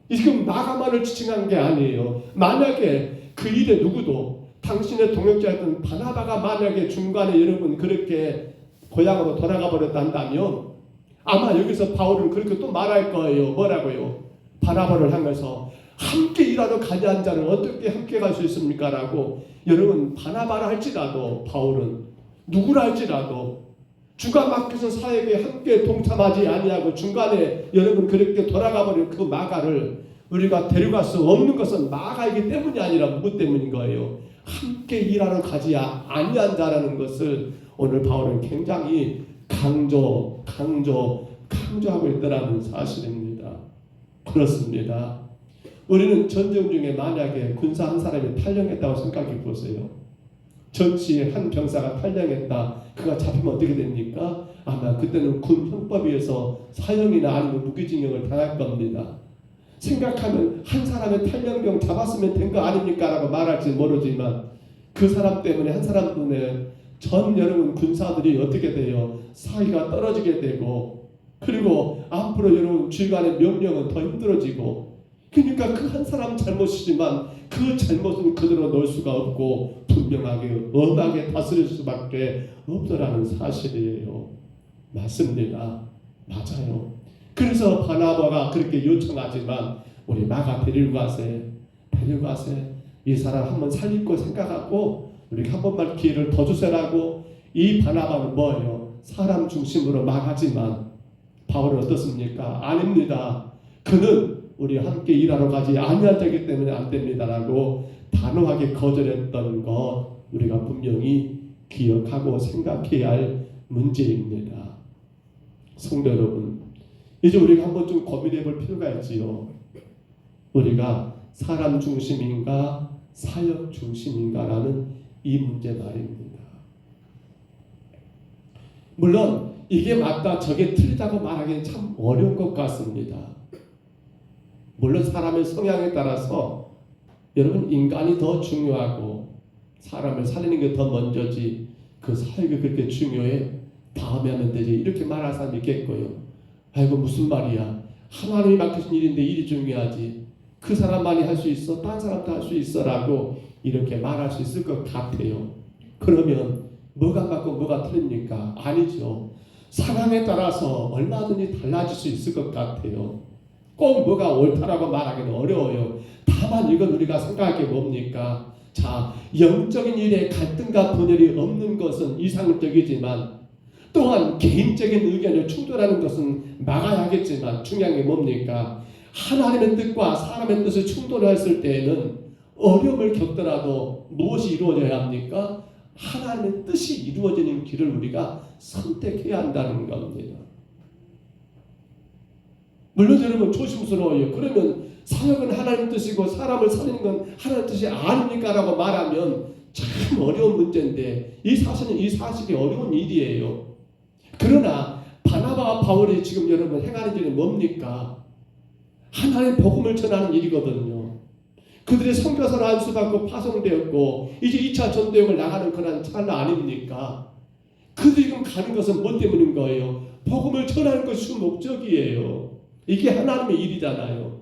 지금 마가만을 지칭한 게 아니에요. 만약에 그 일에 누구도 당신의 동역자였던 바나바가 만약에 중간에 여러분 그렇게 고향으로 돌아가 버렸단다면 아마 여기서 바울은 그렇게 또 말할 거예요. 뭐라고요? 바나바를 향해서 함께 일하러 가지 않은 자는 어떻게 함께 갈 수 있습니까? 라고. 여러분 바나바라 할지라도 바울은 누구라 할지라도 주가 맡겨서 사역에 함께 동참하지 아니하고 중간에 여러분 그렇게 돌아가 버린 그 마가를 우리가 데려갈 수 없는 것은 마가이기 때문이 아니라 무엇 때문인 거예요? 함께 일하러 가지 아니한 자라는 것을 오늘 바울은 굉장히 강조하고 있다는 사실입니다. 그렇습니다. 우리는 전쟁 중에 만약에 군사 한 사람이 탈영했다고 생각해 보세요. 전시의 한 병사가 탈영했다. 그가 잡히면 어떻게 됩니까? 아마 그때는 군 형법에 의해서 사형이나 아니면 무기징역을 당할 겁니다. 생각하면 한 사람의 탈영병 잡았으면 된 거 아닙니까? 라고 말할지 모르지만 그 사람 때문에 한 사람 때문에 전 여러분 군사들이 어떻게 돼요? 사이가 떨어지게 되고 그리고 앞으로 여러분 주간의 명령은 더 힘들어지고 그러니까 그 한 사람 잘못이지만 그 잘못은 그대로 놓을 수가 없고 분명하게 엄하게 다스릴 수밖에 없더라는 사실이에요. 맞습니다. 맞아요. 그래서 바나바가 그렇게 요청하지만 우리 마가 데리고 가세. 이 사람 한번 살리고 생각하고 우리 한 번만 기회를 더 주세라고. 이 바나바는 뭐예요? 사람 중심으로 말하지만 바울은 어떻습니까? 아닙니다. 그는 우리 함께 일하러 가지 아니한 자이기 때문에 안 됩니다라고 단호하게 거절했던 것 우리가 분명히 기억하고 생각해야 할 문제입니다. 성도 여러분, 이제 우리가 한번 좀 고민해 볼 필요가 있지요. 우리가 사람 중심인가 사역 중심인가라는 이 문제 말입니다. 물론 이게 맞다 저게 틀리다고 말하기는 참 어려운 것 같습니다. 물론 사람의 성향에 따라서 여러분 인간이 더 중요하고 사람을 살리는 게 더 먼저지 그 사역이 그렇게 중요해? 다음에 하면 되지 이렇게 말할 사람이 있겠고요. 아이고 무슨 말이야. 하나님이 맡기신 일인데 일이 중요하지. 그 사람만이 할 수 있어? 다른 사람도 할 수 있어? 라고 이렇게 말할 수 있을 것 같아요. 그러면 뭐가 맞고 뭐가 틀립니까? 아니죠. 상황에 따라서 얼마든지 달라질 수 있을 것 같아요. 꼭 뭐가 옳다라고 말하기는 어려워요. 다만 이건 우리가 생각할 게 뭡니까? 자, 영적인 일에 갈등과 분열이 없는 것은 이상적이지만 또한 개인적인 의견을 충돌하는 것은 막아야겠지만 중요한 게 뭡니까? 하나님의 뜻과 사람의 뜻을 충돌했을 때에는 어려움을 겪더라도 무엇이 이루어져야 합니까? 하나님의 뜻이 이루어지는 길을 우리가 선택해야 한다는 겁니다. 물론 여러분 조심스러워요. 그러면 사역은 하나님 뜻이고 사람을 살리는 건 하나님 뜻이 아닙니까? 라고 말하면 참 어려운 문제인데 이 사실이 어려운 일이에요. 그러나 바나바와 바울이 지금 여러분 행하는 일은 뭡니까? 하나님의 복음을 전하는 일이거든요. 그들이 선교사를 안수받고 파송되었고 이제 2차 전도여행을 나가는 그런 찰나 아닙니까? 그들이 지금 가는 것은 뭐 때문인 거예요? 복음을 전하는 것이 주 목적이에요. 이게 하나님의 일이잖아요.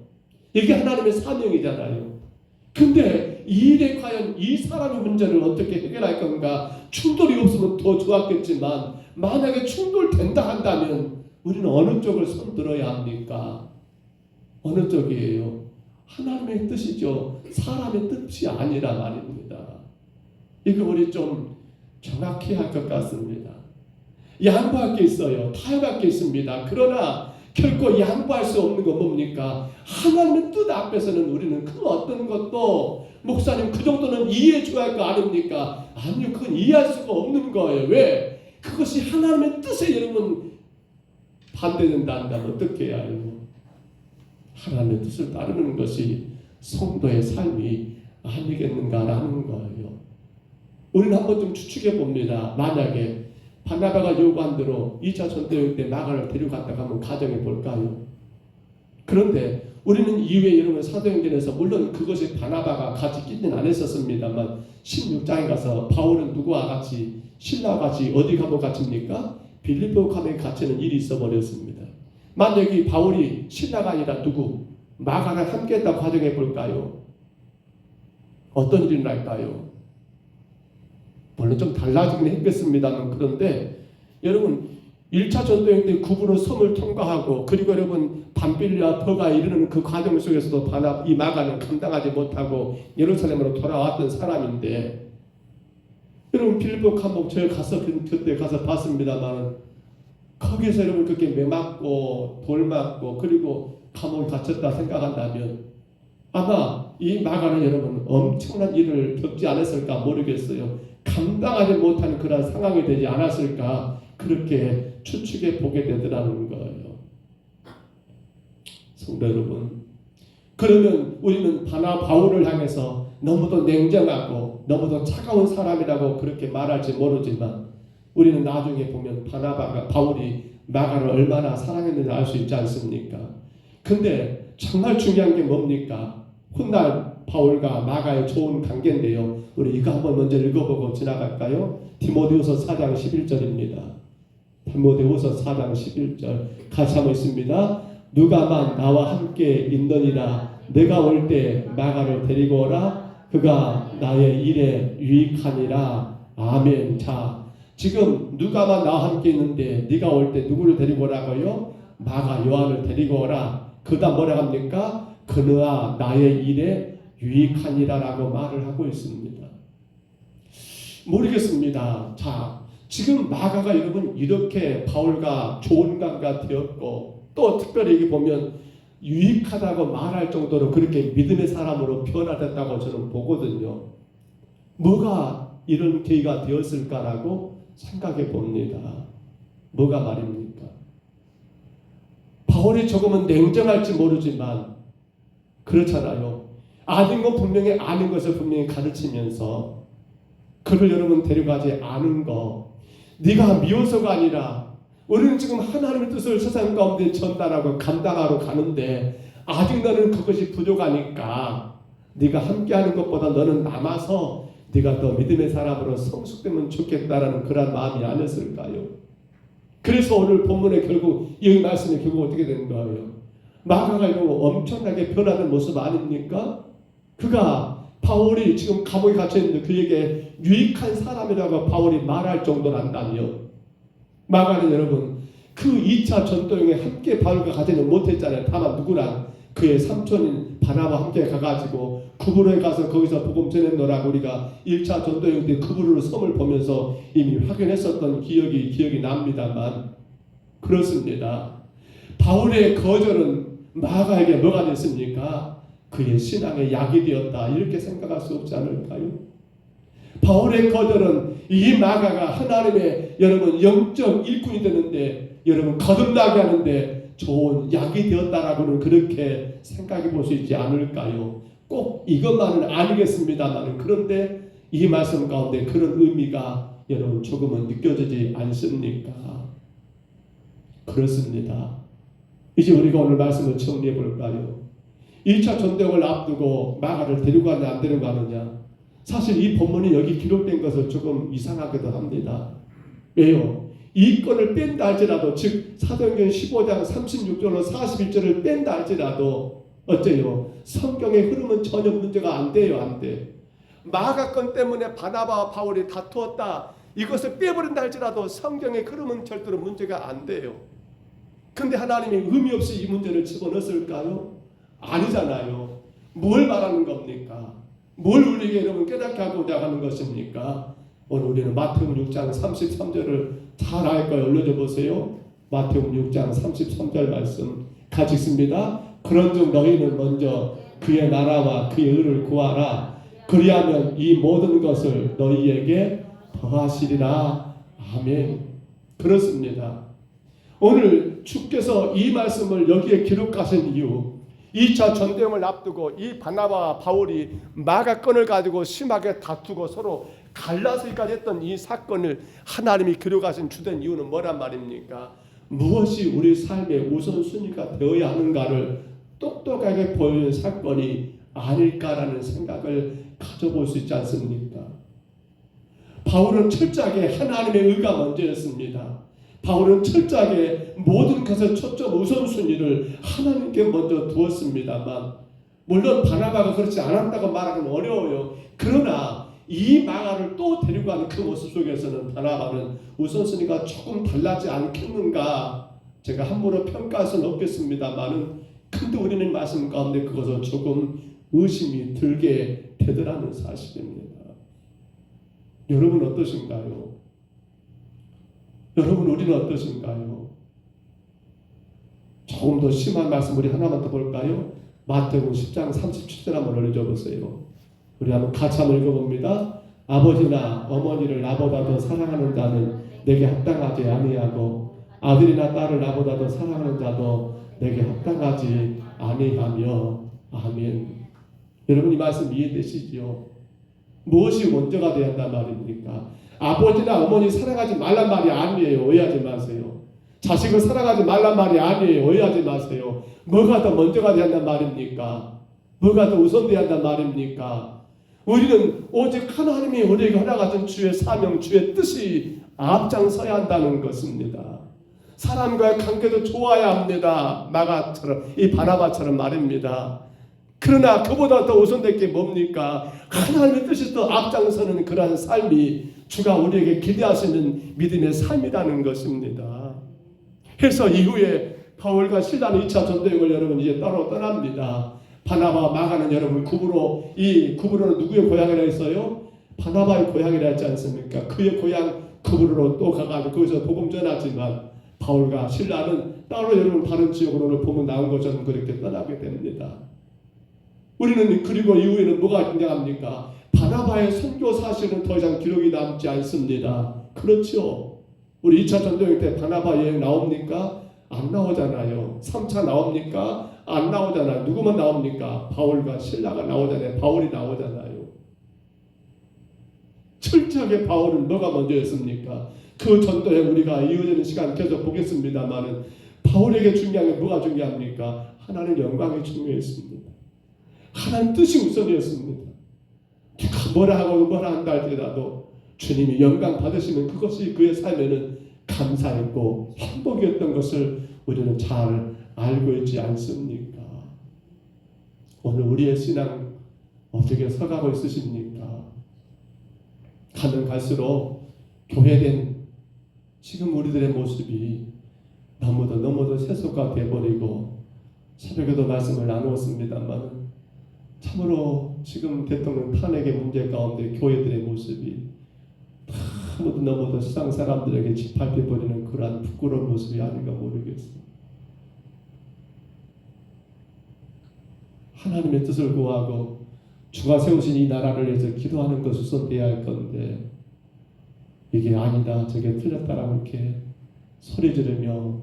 이게 하나님의 사명이잖아요. 근데 이 일에 과연 이 사람의 문제를 어떻게 해결할 건가? 충돌이 없으면 더 좋았겠지만 만약에 충돌된다 한다면 우리는 어느 쪽을 손들어야 합니까? 어느 쪽이에요? 하나님의 뜻이죠. 사람의 뜻이 아니라 말입니다. 이거 우리 좀 정확히 할 것 같습니다. 양보할 게 있어요. 타협할 게 있습니다. 그러나 결코 양보할 수 없는 건 뭡니까? 하나님의 뜻 앞에서는 우리는 그 어떤 것도 목사님 그 정도는 이해해 줘야 할 거 아닙니까? 아니요. 그건 이해할 수가 없는 거예요. 왜? 그것이 하나님의 뜻에 여러분 반대된다 한다면 어떻게 해야 해요? 하나님의 뜻을 따르는 것이 성도의 삶이 아니겠는가라는 거예요. 우리는 한번 좀 추측해 봅니다. 만약에 바나바가 요구한 대로 2차 전도여행 때 마가를 데려갔다가 한번 가정해 볼까요? 그런데 우리는 이후에 여러분 사도행전에서 물론 그것이 바나바가 같이 끼는 안 했었습니다만 16장에 가서 바울은 누구와 같이 신라와 같이 어디 가면 갇힙니까? 빌립보 감에 갇히는 일이 있어 버렸습니다. 만약에 바울이 신라가 아니라 누구? 마가를 함께 했다고 가정해 볼까요? 어떤 일이 날까요? 물론 좀 달라지긴 했겠습니다만 그런데 여러분 1차 전도여행 때 구부로 섬을 통과하고 그리고 여러분 밤빌리와 버가 이르는 그 과정 속에서도 이 마가는 감당하지 못하고 예루살렘으로 돌아왔던 사람인데 여러분 빌립보 감옥 제가 그때 가서 봤습니다만 거기에서 여러분 그렇게 매 맞고 돌 맞고 그리고 감옥에 갇혔다 생각한다면 아마 이 마가는 여러분 엄청난 일을 겪지 않았을까 모르겠어요. 감당하지 못하는 그런 상황이 되지 않았을까 그렇게 추측해 보게 되더라는 거예요. 성도 여러분, 그러면 우리는 바울을 향해서 너무도 냉정하고 너무도 차가운 사람이라고 그렇게 말할지 모르지만 우리는 나중에 보면 바울이 마가를 얼마나 사랑했는지 알 수 있지 않습니까? 근데 정말 중요한 게 뭡니까? 훗날 바울과 마가의 좋은 관계인데요. 우리 이거 한번 먼저 읽어보고 지나갈까요? 디모데후서 4장 11절입니다. 디모데후서 4장 11절 같이 한번 있습니다. 누가만 나와 함께 있느니라 내가 올 때 마가를 데리고 오라 그가 나의 일에 유익하니라. 아멘. 자, 지금 누가만 나와 함께 있는데 네가 올 때 누구를 데리고 오라고요? 마가 요한을 데리고 오라. 그다음 뭐라 합니까? 그는 나의 일에 유익하니라라고 말을 하고 있습니다. 모르겠습니다. 자, 지금 마가가 여러분 이렇게 바울과 좋은 관계가 되었고 또 특별히 여기 보면 유익하다고 말할 정도로 그렇게 믿음의 사람으로 변화됐다고 저는 보거든요. 뭐가 이런 계기가 되었을까라고 생각해 봅니다. 뭐가 말입니까? 바울이 조금은 냉정할지 모르지만 그렇잖아요. 아는 건 분명히 아는 것을 분명히 가르치면서 그를 여러분 데려가지 않은 거 네가 미워서가 아니라 우리는 지금 하나님의 뜻을 세상 가운데 전달하고 감당하러 가는데 아직 너는 그것이 부족하니까 네가 함께하는 것보다 너는 남아서 네가 더 믿음의 사람으로 성숙되면 좋겠다라는 그런 마음이 아니었을까요? 그래서 오늘 본문에 결국 이 말씀이 결국 어떻게 되는 거예요? 마가가 이거 엄청나게 변하는 모습 아닙니까? 그가 바울이 지금 감옥에 갇혀있는데 그에게 유익한 사람이라고 바울이 말할 정도란다며 마가는 여러분 그 2차 전도여행에 함께 바울과 가지는 못했잖아요. 다만 누구랑 그의 삼촌인 바나바와 함께 가가지고 구브로에 가서 거기서 복음 전했노라고 우리가 1차 전도여행 때 구브로 섬을 보면서 이미 확인했었던 기억이 납니다만 그렇습니다. 바울의 거절은 마가에게 뭐가 됐습니까? 그의 신앙의 약이 되었다 이렇게 생각할 수 없지 않을까요? 바울의 거절은 이 마가가 하나님의 여러분 영적 일꾼이 되는데 여러분 거듭나게 하는데 좋은 약이 되었다라고는 그렇게 생각해 볼 수 있지 않을까요? 꼭 이것만은 아니겠습니다만, 그런데 이 말씀 가운데 그런 의미가 여러분 조금은 느껴지지 않습니까? 그렇습니다. 이제 우리가 오늘 말씀을 정리해 볼까요? 1차 전쟁을 앞두고 마가를 데려가느냐 안 데려가느냐, 사실 이 본문이 여기 기록된 것은 조금 이상하기도 합니다. 왜요? 이 건을 뺀다 할지라도, 즉 사도행전 15장 36절로 41절을 뺀다 할지라도 어째요? 성경의 흐름은 전혀 문제가 안 돼요. 안 돼. 마가 건 때문에 바나바와 바울이 다투었다, 이것을 빼버린다 할지라도 성경의 흐름은 절대로 문제가 안 돼요. 근데 하나님이 의미 없이 이 문제를 집어넣었을까요? 아니잖아요. 뭘 말하는 겁니까? 뭘 우리에게 여러분 깨닫게 하고자 하는 것입니까? 오늘 우리는 마태복음 6장 33절을 잘 알 거예요. 올려줘 보세요. 마태복음 6장 33절 말씀 같이 읽습니다. 그런즉 너희는 먼저 그의 나라와 그의 의를 구하라. 그리하면 이 모든 것을 너희에게 더하시리라. 아멘. 그렇습니다. 오늘 주께서 이 말씀을 여기에 기록하신 이유, 2차 전쟁을 앞두고 이 바나바와 바울이 마가 건을 가지고 심하게 다투고 서로 갈라서기까지 했던 이 사건을 하나님이 기록하신 주된 이유는 뭐란 말입니까? 무엇이 우리 삶의 우선순위가 되어야 하는가를 똑똑하게 보여준 사건이 아닐까라는 생각을 가져볼 수 있지 않습니까? 바울은 철저하게 하나님의 의가 먼저였습니다. 바울은 철저하게 모든 것의 초점 우선순위를 하나님께 먼저 두었습니다만, 물론 바나바가 그렇지 않았다고 말하기는 어려워요. 그러나 이 마가를 또 데리고 가는 그 모습 속에서는 바나바는 우선순위가 조금 달라지 않겠는가, 제가 함부로 평가할 수는 없겠습니다만은, 근데 우리는 말씀 가운데 그것을 조금 의심이 들게 되더라는 사실입니다. 여러분 어떠신가요? 여러분 우리는 어떠신가요? 조금 더 심한 말씀 우리 하나만 더 볼까요? 마태복음 10장 37절 한번 올려줘 보세요. 우리 한번 같이 한번 읽어봅니다. 아버지나 어머니를 나보다 더 사랑하는 자는 내게 합당하지 아니하고 아들이나 딸을 나보다 더 사랑하는 자도 내게 합당하지 아니하며. 아멘. 여러분 이 말씀 이해되시죠? 무엇이 먼저가 되어야 한단 말입니까? 아버지나 어머니 사랑하지 말란 말이 아니에요. 오해하지 마세요. 자식을 사랑하지 말란 말이 아니에요. 오해하지 마세요. 뭐가 더 먼저가 되어야 한단 말입니까? 뭐가 더 우선되어야 한단 말입니까? 우리는 오직 하나님이 우리에게 허락하신 주의 사명, 주의 뜻이 앞장서야 한다는 것입니다. 사람과의 관계도 좋아야 합니다. 마가처럼, 이 바나바처럼 말입니다. 그러나 그보다 더 우선될 게 뭡니까? 하나님의 뜻이 더 앞장서는 그러한 삶이 주가 우리에게 기대하시는 믿음의 삶이라는 것입니다. 해서 이후에 바울과 실라는 2차 전쟁을 여러분 이제 따로 떠납니다. 바나바 마가는 여러분 구브로, 이 구브로는 누구의 고향이라 했어요? 바나바의 고향이라 했지 않습니까? 그의 고향 구브로로 또 가가지고 거기서 복음 전하지만, 바울과 실라는 따로 여러분 다른 지역으로 보면 나온 것처럼 그렇게 떠나게 됩니다. 우리는 그리고 이후에는 뭐가 등장합니까? 바나바의 선교 사실은 더 이상 기록이 남지 않습니다. 그렇죠? 우리 2차 전쟁 때 바나바 여행 나옵니까? 안 나오잖아요. 3차 나옵니까? 안 나오잖아요. 누구만 나옵니까? 바울과 실라가 나오잖아요. 바울이 나오잖아요. 철저하게 바울은 뭐가 먼저였습니까? 그 전도에 우리가 이어지는 시간 계속 보겠습니다만은, 바울에게 중요한 게 뭐가 중요합니까? 하나님의 영광이 중요했습니다. 하나님 뜻이 우선이었습니다. 누가 뭐라 하고 뭐라 한다 할지라도 주님이 영광 받으시면 그것이 그의 삶에는 감사했고 행복이었던 것을 우리는 잘 알고 있지 않습니까? 오늘 우리의 신앙 어떻게 서가고 있으십니까? 가면 갈수록 교회된 지금 우리들의 모습이 너무도 세속화 되어버리고, 새벽에도 말씀을 나누었습니다만 참으로 지금 대통령 탄핵의 문제 가운데 교회들의 모습이 너무도 세상 사람들에게 짓밟혀버리는 그러한 부끄러운 모습이 아닌가 모르겠습니다. 하나님의 뜻을 구하고 주가 세우신 이 나라를 위해서 기도하는 것이 우선돼야 할 건데, 이게 아니다 저게 틀렸다라고 이렇게 소리 지르며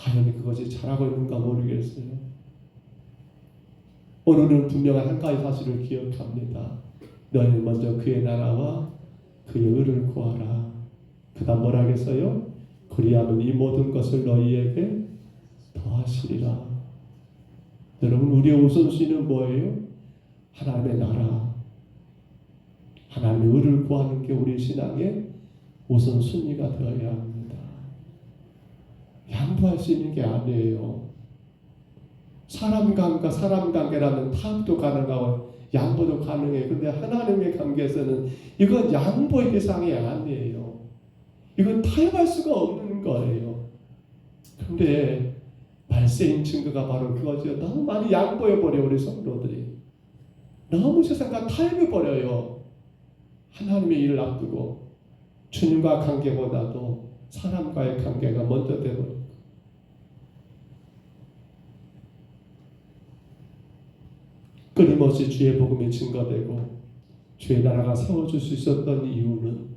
과연 그것이 잘하고 있는가 모르겠어요. 오늘은 분명한 한 가지 사실을 기억합니다. 너희는 먼저 그의 나라와 그의 의를 구하라. 그 다음 뭐라 하겠어요? 그리하면 이 모든 것을 너희에게 더하시리라. 여러분, 우리의 우선순위는 뭐예요? 하나님의 나라, 하나님의 의를 구하는 게 우리 신앙의 우선순위가 되어야 합니다. 양보할 수 있는 게 아니에요. 사람 관계라는 타협도 가능하고 양보도 가능해요. 근데 하나님의 관계에서는 이건 양보의 대상이 아니에요. 이건 타협할 수가 없는 거예요. 근데 발생인 증거가 바로 그거죠. 너무 많이 양보해버려요. 우리 성도들이 너무 세상과 타협해버려요. 하나님의 일을 앞두고 주님과 관계보다도 사람과의 관계가 먼저 되버려요. 끊임없이 주의 복음이 증거되고 주의 나라가 세워질 수 있었던 이유는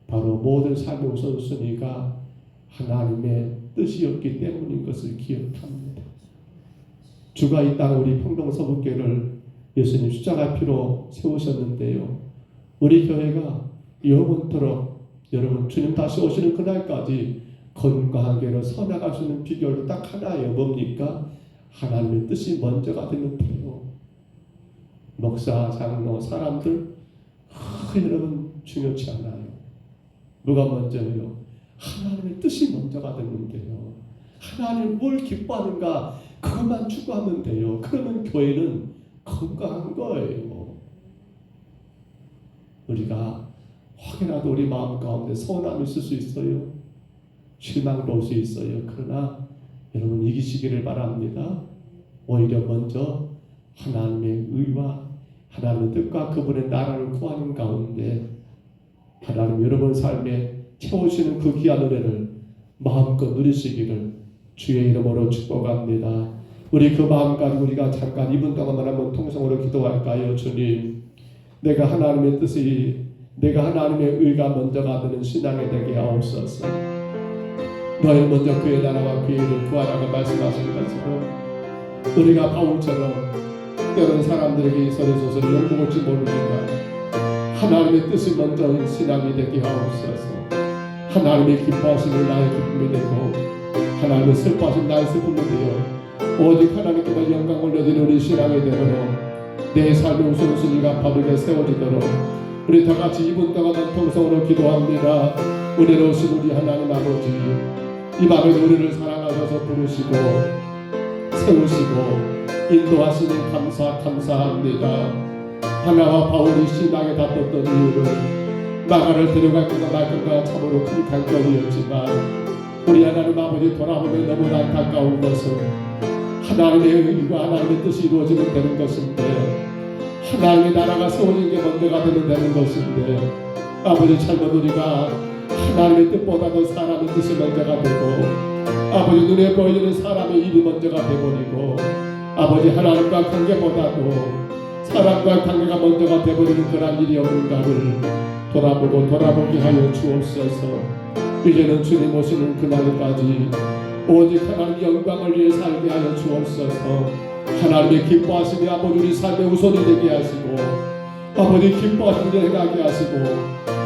바로 모든 삶의 우선순위가 하나님의 뜻이었기 때문인 것을 기억합니다. 주가 이 땅 우리 평동서북교를 예수님 십자가 피로 세우셨는데요. 우리 교회가 영원토록 여러분 주님 다시 오시는 그날까지 건강하게 서나갈 수 있는 비결도 딱 하나예요. 뭡니까? 하나님의 뜻이 먼저가 되는 거예요. 목사, 장로, 사람들 여러분 중요치 않아요. 누가 먼저예요? 하나님의 뜻이 먼저가 되는데요. 하나님 뭘 기뻐하는가 그것만 추구하면 돼요. 그러면 교회는 건강한 거예요. 우리가 혹여라도 우리 마음 가운데 서운함이 있을 수 있어요. 실망도 올 수 있어요. 그러나 여러분 이기시기를 바랍니다. 오히려 먼저 하나님의 의와 하나님의 뜻과 그분의 나라를 구하는 가운데 하나님 여러분 삶에 채우시는 그 귀한 은혜를 마음껏 누리시기를 주의 이름으로 축복합니다. 우리 그 마음 가지고 우리가 잠깐 2분 동안만 한번 통성으로 기도할까요? 주님, 내가 하나님의 뜻이 내가 하나님의 의가 먼저가 되는 신앙이 되게 하옵소서. 너희 먼저 그의 나라와 그의 의를 구하라고 말씀하신 것처럼 우리가 바울처럼 때로는 사람들에게 소리소리 욕먹을지 모르지만 하나님의 뜻이 먼저 신앙이 되게 하옵소서. 하나님의 기뻐하심이 나의 기쁨이 되고 하나님의 슬퍼하심 나의 슬픔이 되어 오직 하나님께만 영광 올려드리는 우리 신앙이 되도록 내 삶의 우선순위가 바르게 세워지도록 우리 다같이 2분 동안 통성으로 기도합니다. 은혜로우신 우리 하나님 아버지, 이 밤에 우리를 사랑하셔서 부르시고 세우시고 인도하시니 감사합니다. 하나와 바울이 신앙에 다퉜던 이유는 나라를 데려갈 건가 말 건가 참으로 큰 관건이었지만 우리 하나님 아버지 돌아보면 너무 안타까운 것은 하나님의 의와 하나님의 뜻이 이루어지면 되는 것인데 하나님의 나라가 세워진 게 먼저가 되는 것인데 아버지 잘못 우리가 하나님의 뜻보다도 사람의 뜻이 먼저가 되고 아버지 눈에 보이는 사람의 일이 먼저가 되버리고 아버지 하나님과 관계보다도 사람과 관계가 먼저가 되버리는 그런 일이 없는가를 돌아보게 하여 주옵소서. 이제는 주님 오시는 그날까지 오직 하나님 영광을 위해 살게 하여 주옵소서. 하나님의 기뻐하심이 아버지 우리 삶의 우선이 되게 하시고 아버지 기뻐하심을 행하게 하시고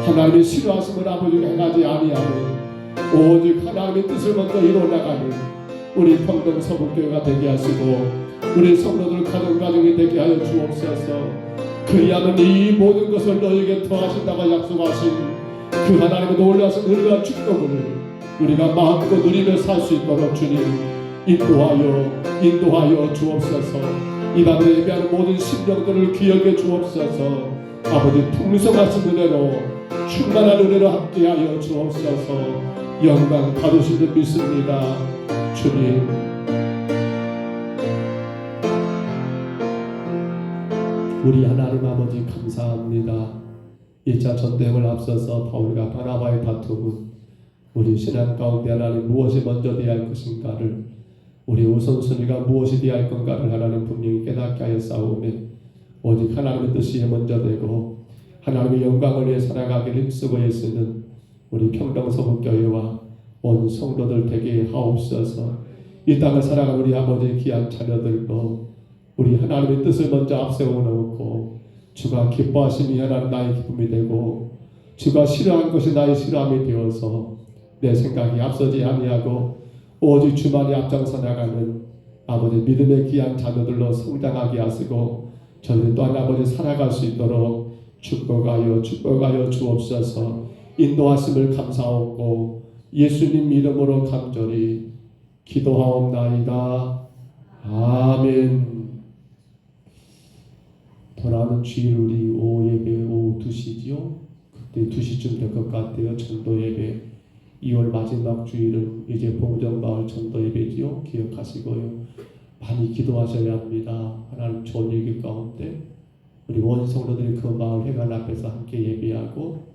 하나님의 싫어하심을 아버지가 행하지 아니하는 오직 하나님의 뜻을 먼저 이루어나가는 우리 평동 서북교회가 되게 하시고 우리 성도들 가정이 되게 하여 주옵소서. 그리하면 이 모든 것을 너에게 더하신다고 약속하신 그 하나님의 놀라신 은혜와 축복을 우리가 마음껏 누리며 살 수 있도록 주님 인도하여 주옵소서. 이 밤에 예배하는 모든 심령들을 기억해 주옵소서. 아버지 풍성하신 은혜로 충만한 은혜로 함께하여 주옵소서. 영광 받으신 줄 믿습니다. 주님, 우리 하나님 아버지 감사합니다. 1차 전쟁을 앞서서 바울과 바나바의 다툼은 우리 신앙 가운데 하나님 무엇이 먼저 되어야 할 것인가를 우리 우선순위가 무엇이 되어야 할 건가를 하나님 분명히 깨닫게 하여 싸우며 오직 하나님의 뜻이 먼저 되고 하나님의 영광을 위해 살아가기를 힘쓰고 애쓰는 우리 평동서북교회와 온 성도들 되게 하옵소서. 이 땅을 살아가는 우리 아버지의 귀한 자녀들도 우리 하나님의 뜻을 먼저 앞세워 놓고 주가 기뻐하심이 하나님 나의 기쁨이 되고 주가 싫어한 것이 나의 싫어함이 되어서 내 생각이 앞서지 아니하고 오직 주만이 앞장서 나가는 아버지 믿음의 귀한 자녀들로 성장하게 하시고 저희들 또한 아버지 살아갈 수 있도록 축복하여 주옵소서. 인도하심을 감사하고 예수님 이름으로 간절히 기도하옵나이다. 아멘. 돌아오는 주일 우리 오후 예배 오후 2시지요. 그때 2시쯤 될 것 같아요. 전도 예배 2월 마지막 주일은 이제 봉정마을 전도 예배지요. 기억하시고요. 많이 기도하셔야 합니다. 하나님 좋은 얘기 가운데 우리 원성도들이 그 마을 회관 앞에서 함께 예배하고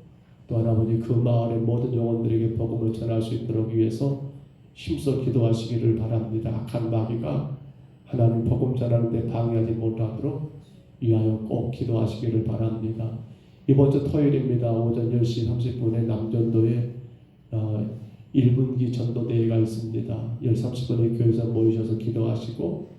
또한 아버지 그 마을의 모든 영혼들에게 복음을 전할 수 있도록 위해서 힘써 기도하시기를 바랍니다. 악한 마귀가 하나님 복음 전하는 데 방해하지 못하도록 위하여 꼭 기도하시기를 바랍니다. 이번 주 토요일입니다. 오전 10시 30분에 남전도에 1분기 전도대회가 있습니다. 10:30분에 교회에서 모이셔서 기도하시고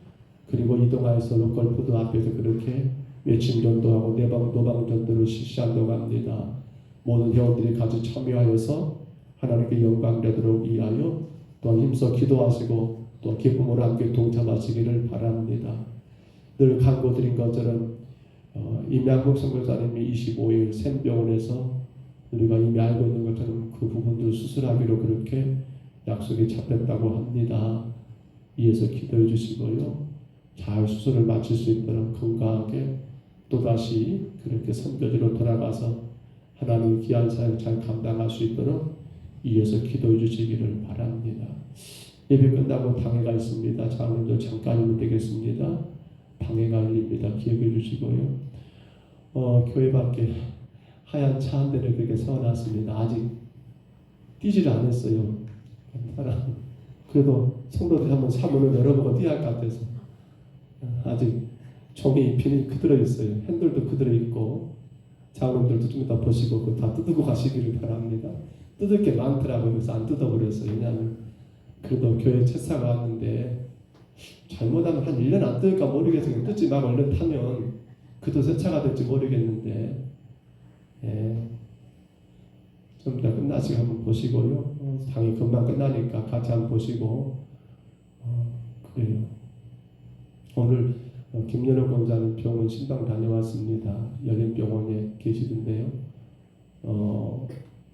그리고 이동하여서 로컬푸드 앞에서 그렇게 외침 전도하고 노방 전도를 실시한다고 합니다. 모든 회원들이 같이 참여하여서 하나님께 영광 되도록 위하여 또한 힘써 기도하시고 또 기쁨으로 함께 동참하시기를 바랍니다. 늘 간구드린 것처럼 임양국 선교사님이 25일 샘병원에서 우리가 이미 알고 있는 것처럼 그 부분들 수술하기로 그렇게 약속이 잡혔다고 합니다. 이에서 기도해 주시고요. 잘 수술을 마칠 수 있도록 건강하게 또다시 그렇게 선교지로 돌아가서 하나님의 귀한 사역 잘 감당할 수 있도록 이어서 기도해 주시기를 바랍니다. 예배 끝나고 방해가 있습니다. 장로님들 잠깐이면 되겠습니다. 방해가 열립니다. 기억해 주시고요. 교회 밖에 하얀 차 한 대를 그렇게 세워놨습니다. 아직 뛰지를 않았어요. 그래도 성도들이 한번 사문을 열어보고 뛰어야 할 것 같아서 아직 종이 비닐 그대로 있어요. 핸들도 그대로 있고 장로님들도 좀 이따 보시고 그거 다 뜯고 가시기를 바랍니다. 뜯을 게 많더라고요. 그래서 안 뜯어버렸어요. 왜냐하면 그래도 교회 채사가 왔는데 잘못하면 한 1년 안 뜯을까 모르겠어요. 뜯지 말고 얼른 타면 그도 새 차가 될지 모르겠는데 좀 이따 끝나시고 한번 보시고요. 당이 금방 끝나니까 같이 한번 보시고 그래요. 오늘 김연옥 권사님 병원 신방 다녀왔습니다. 연인병원에 계시던데요.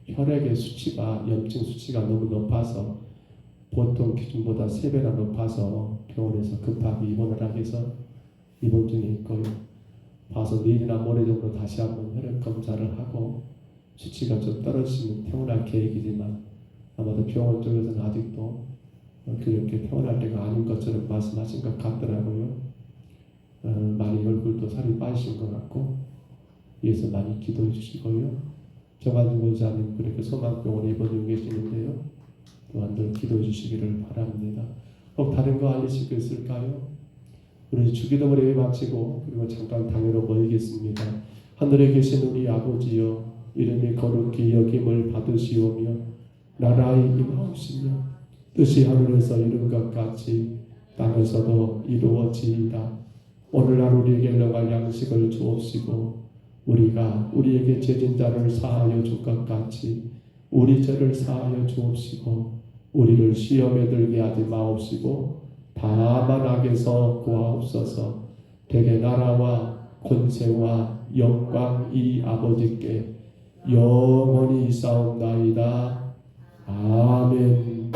혈액의 수치가 염증 수치가 너무 높아서 보통 기준보다 3배나 높아서 병원에서 급하게 입원을 하기 위해서 입원 중에 있고요. 봐서 내일이나 모레 정도 다시 한번 혈액 검사를 하고 수치가 좀 떨어지면 퇴원할 계획이지만 아마도 병원 쪽에서는 아직도 그렇게 퇴원할 때가 아닌 것처럼 말씀하신 것 같더라고요. 많이 얼굴도 살이 빠지신 것 같고 위해서 많이 기도해 주시고요. 정한준 권사님 그렇게 소망병원에 입원 중에 계시는데요. 또한 늘 기도해 주시기를 바랍니다. 혹 다른 거 알리실 거 있을까요? 우리 주기도문 예배 마치고 그리고 잠깐 당회로 모이겠습니다. 하늘에 계신 우리 아버지여 이름이 거룩히 여김을 받으시오며 나라의 임하옵시며 뜻이 하늘에서 이룬 것 같이 땅에서도 이루어지이다. 오늘날 우리에게 일용할 양식을 주옵시고 우리가 우리에게 죄진 자를 사하여 줄 것 같이 우리 죄를 사하여 주옵시고 우리를 시험에 들게 하지 마옵시고 다만 악에서 구하옵소서. 대개 나라와 권세와 영광이 아버지께 영원히 있사옵나이다. 아멘.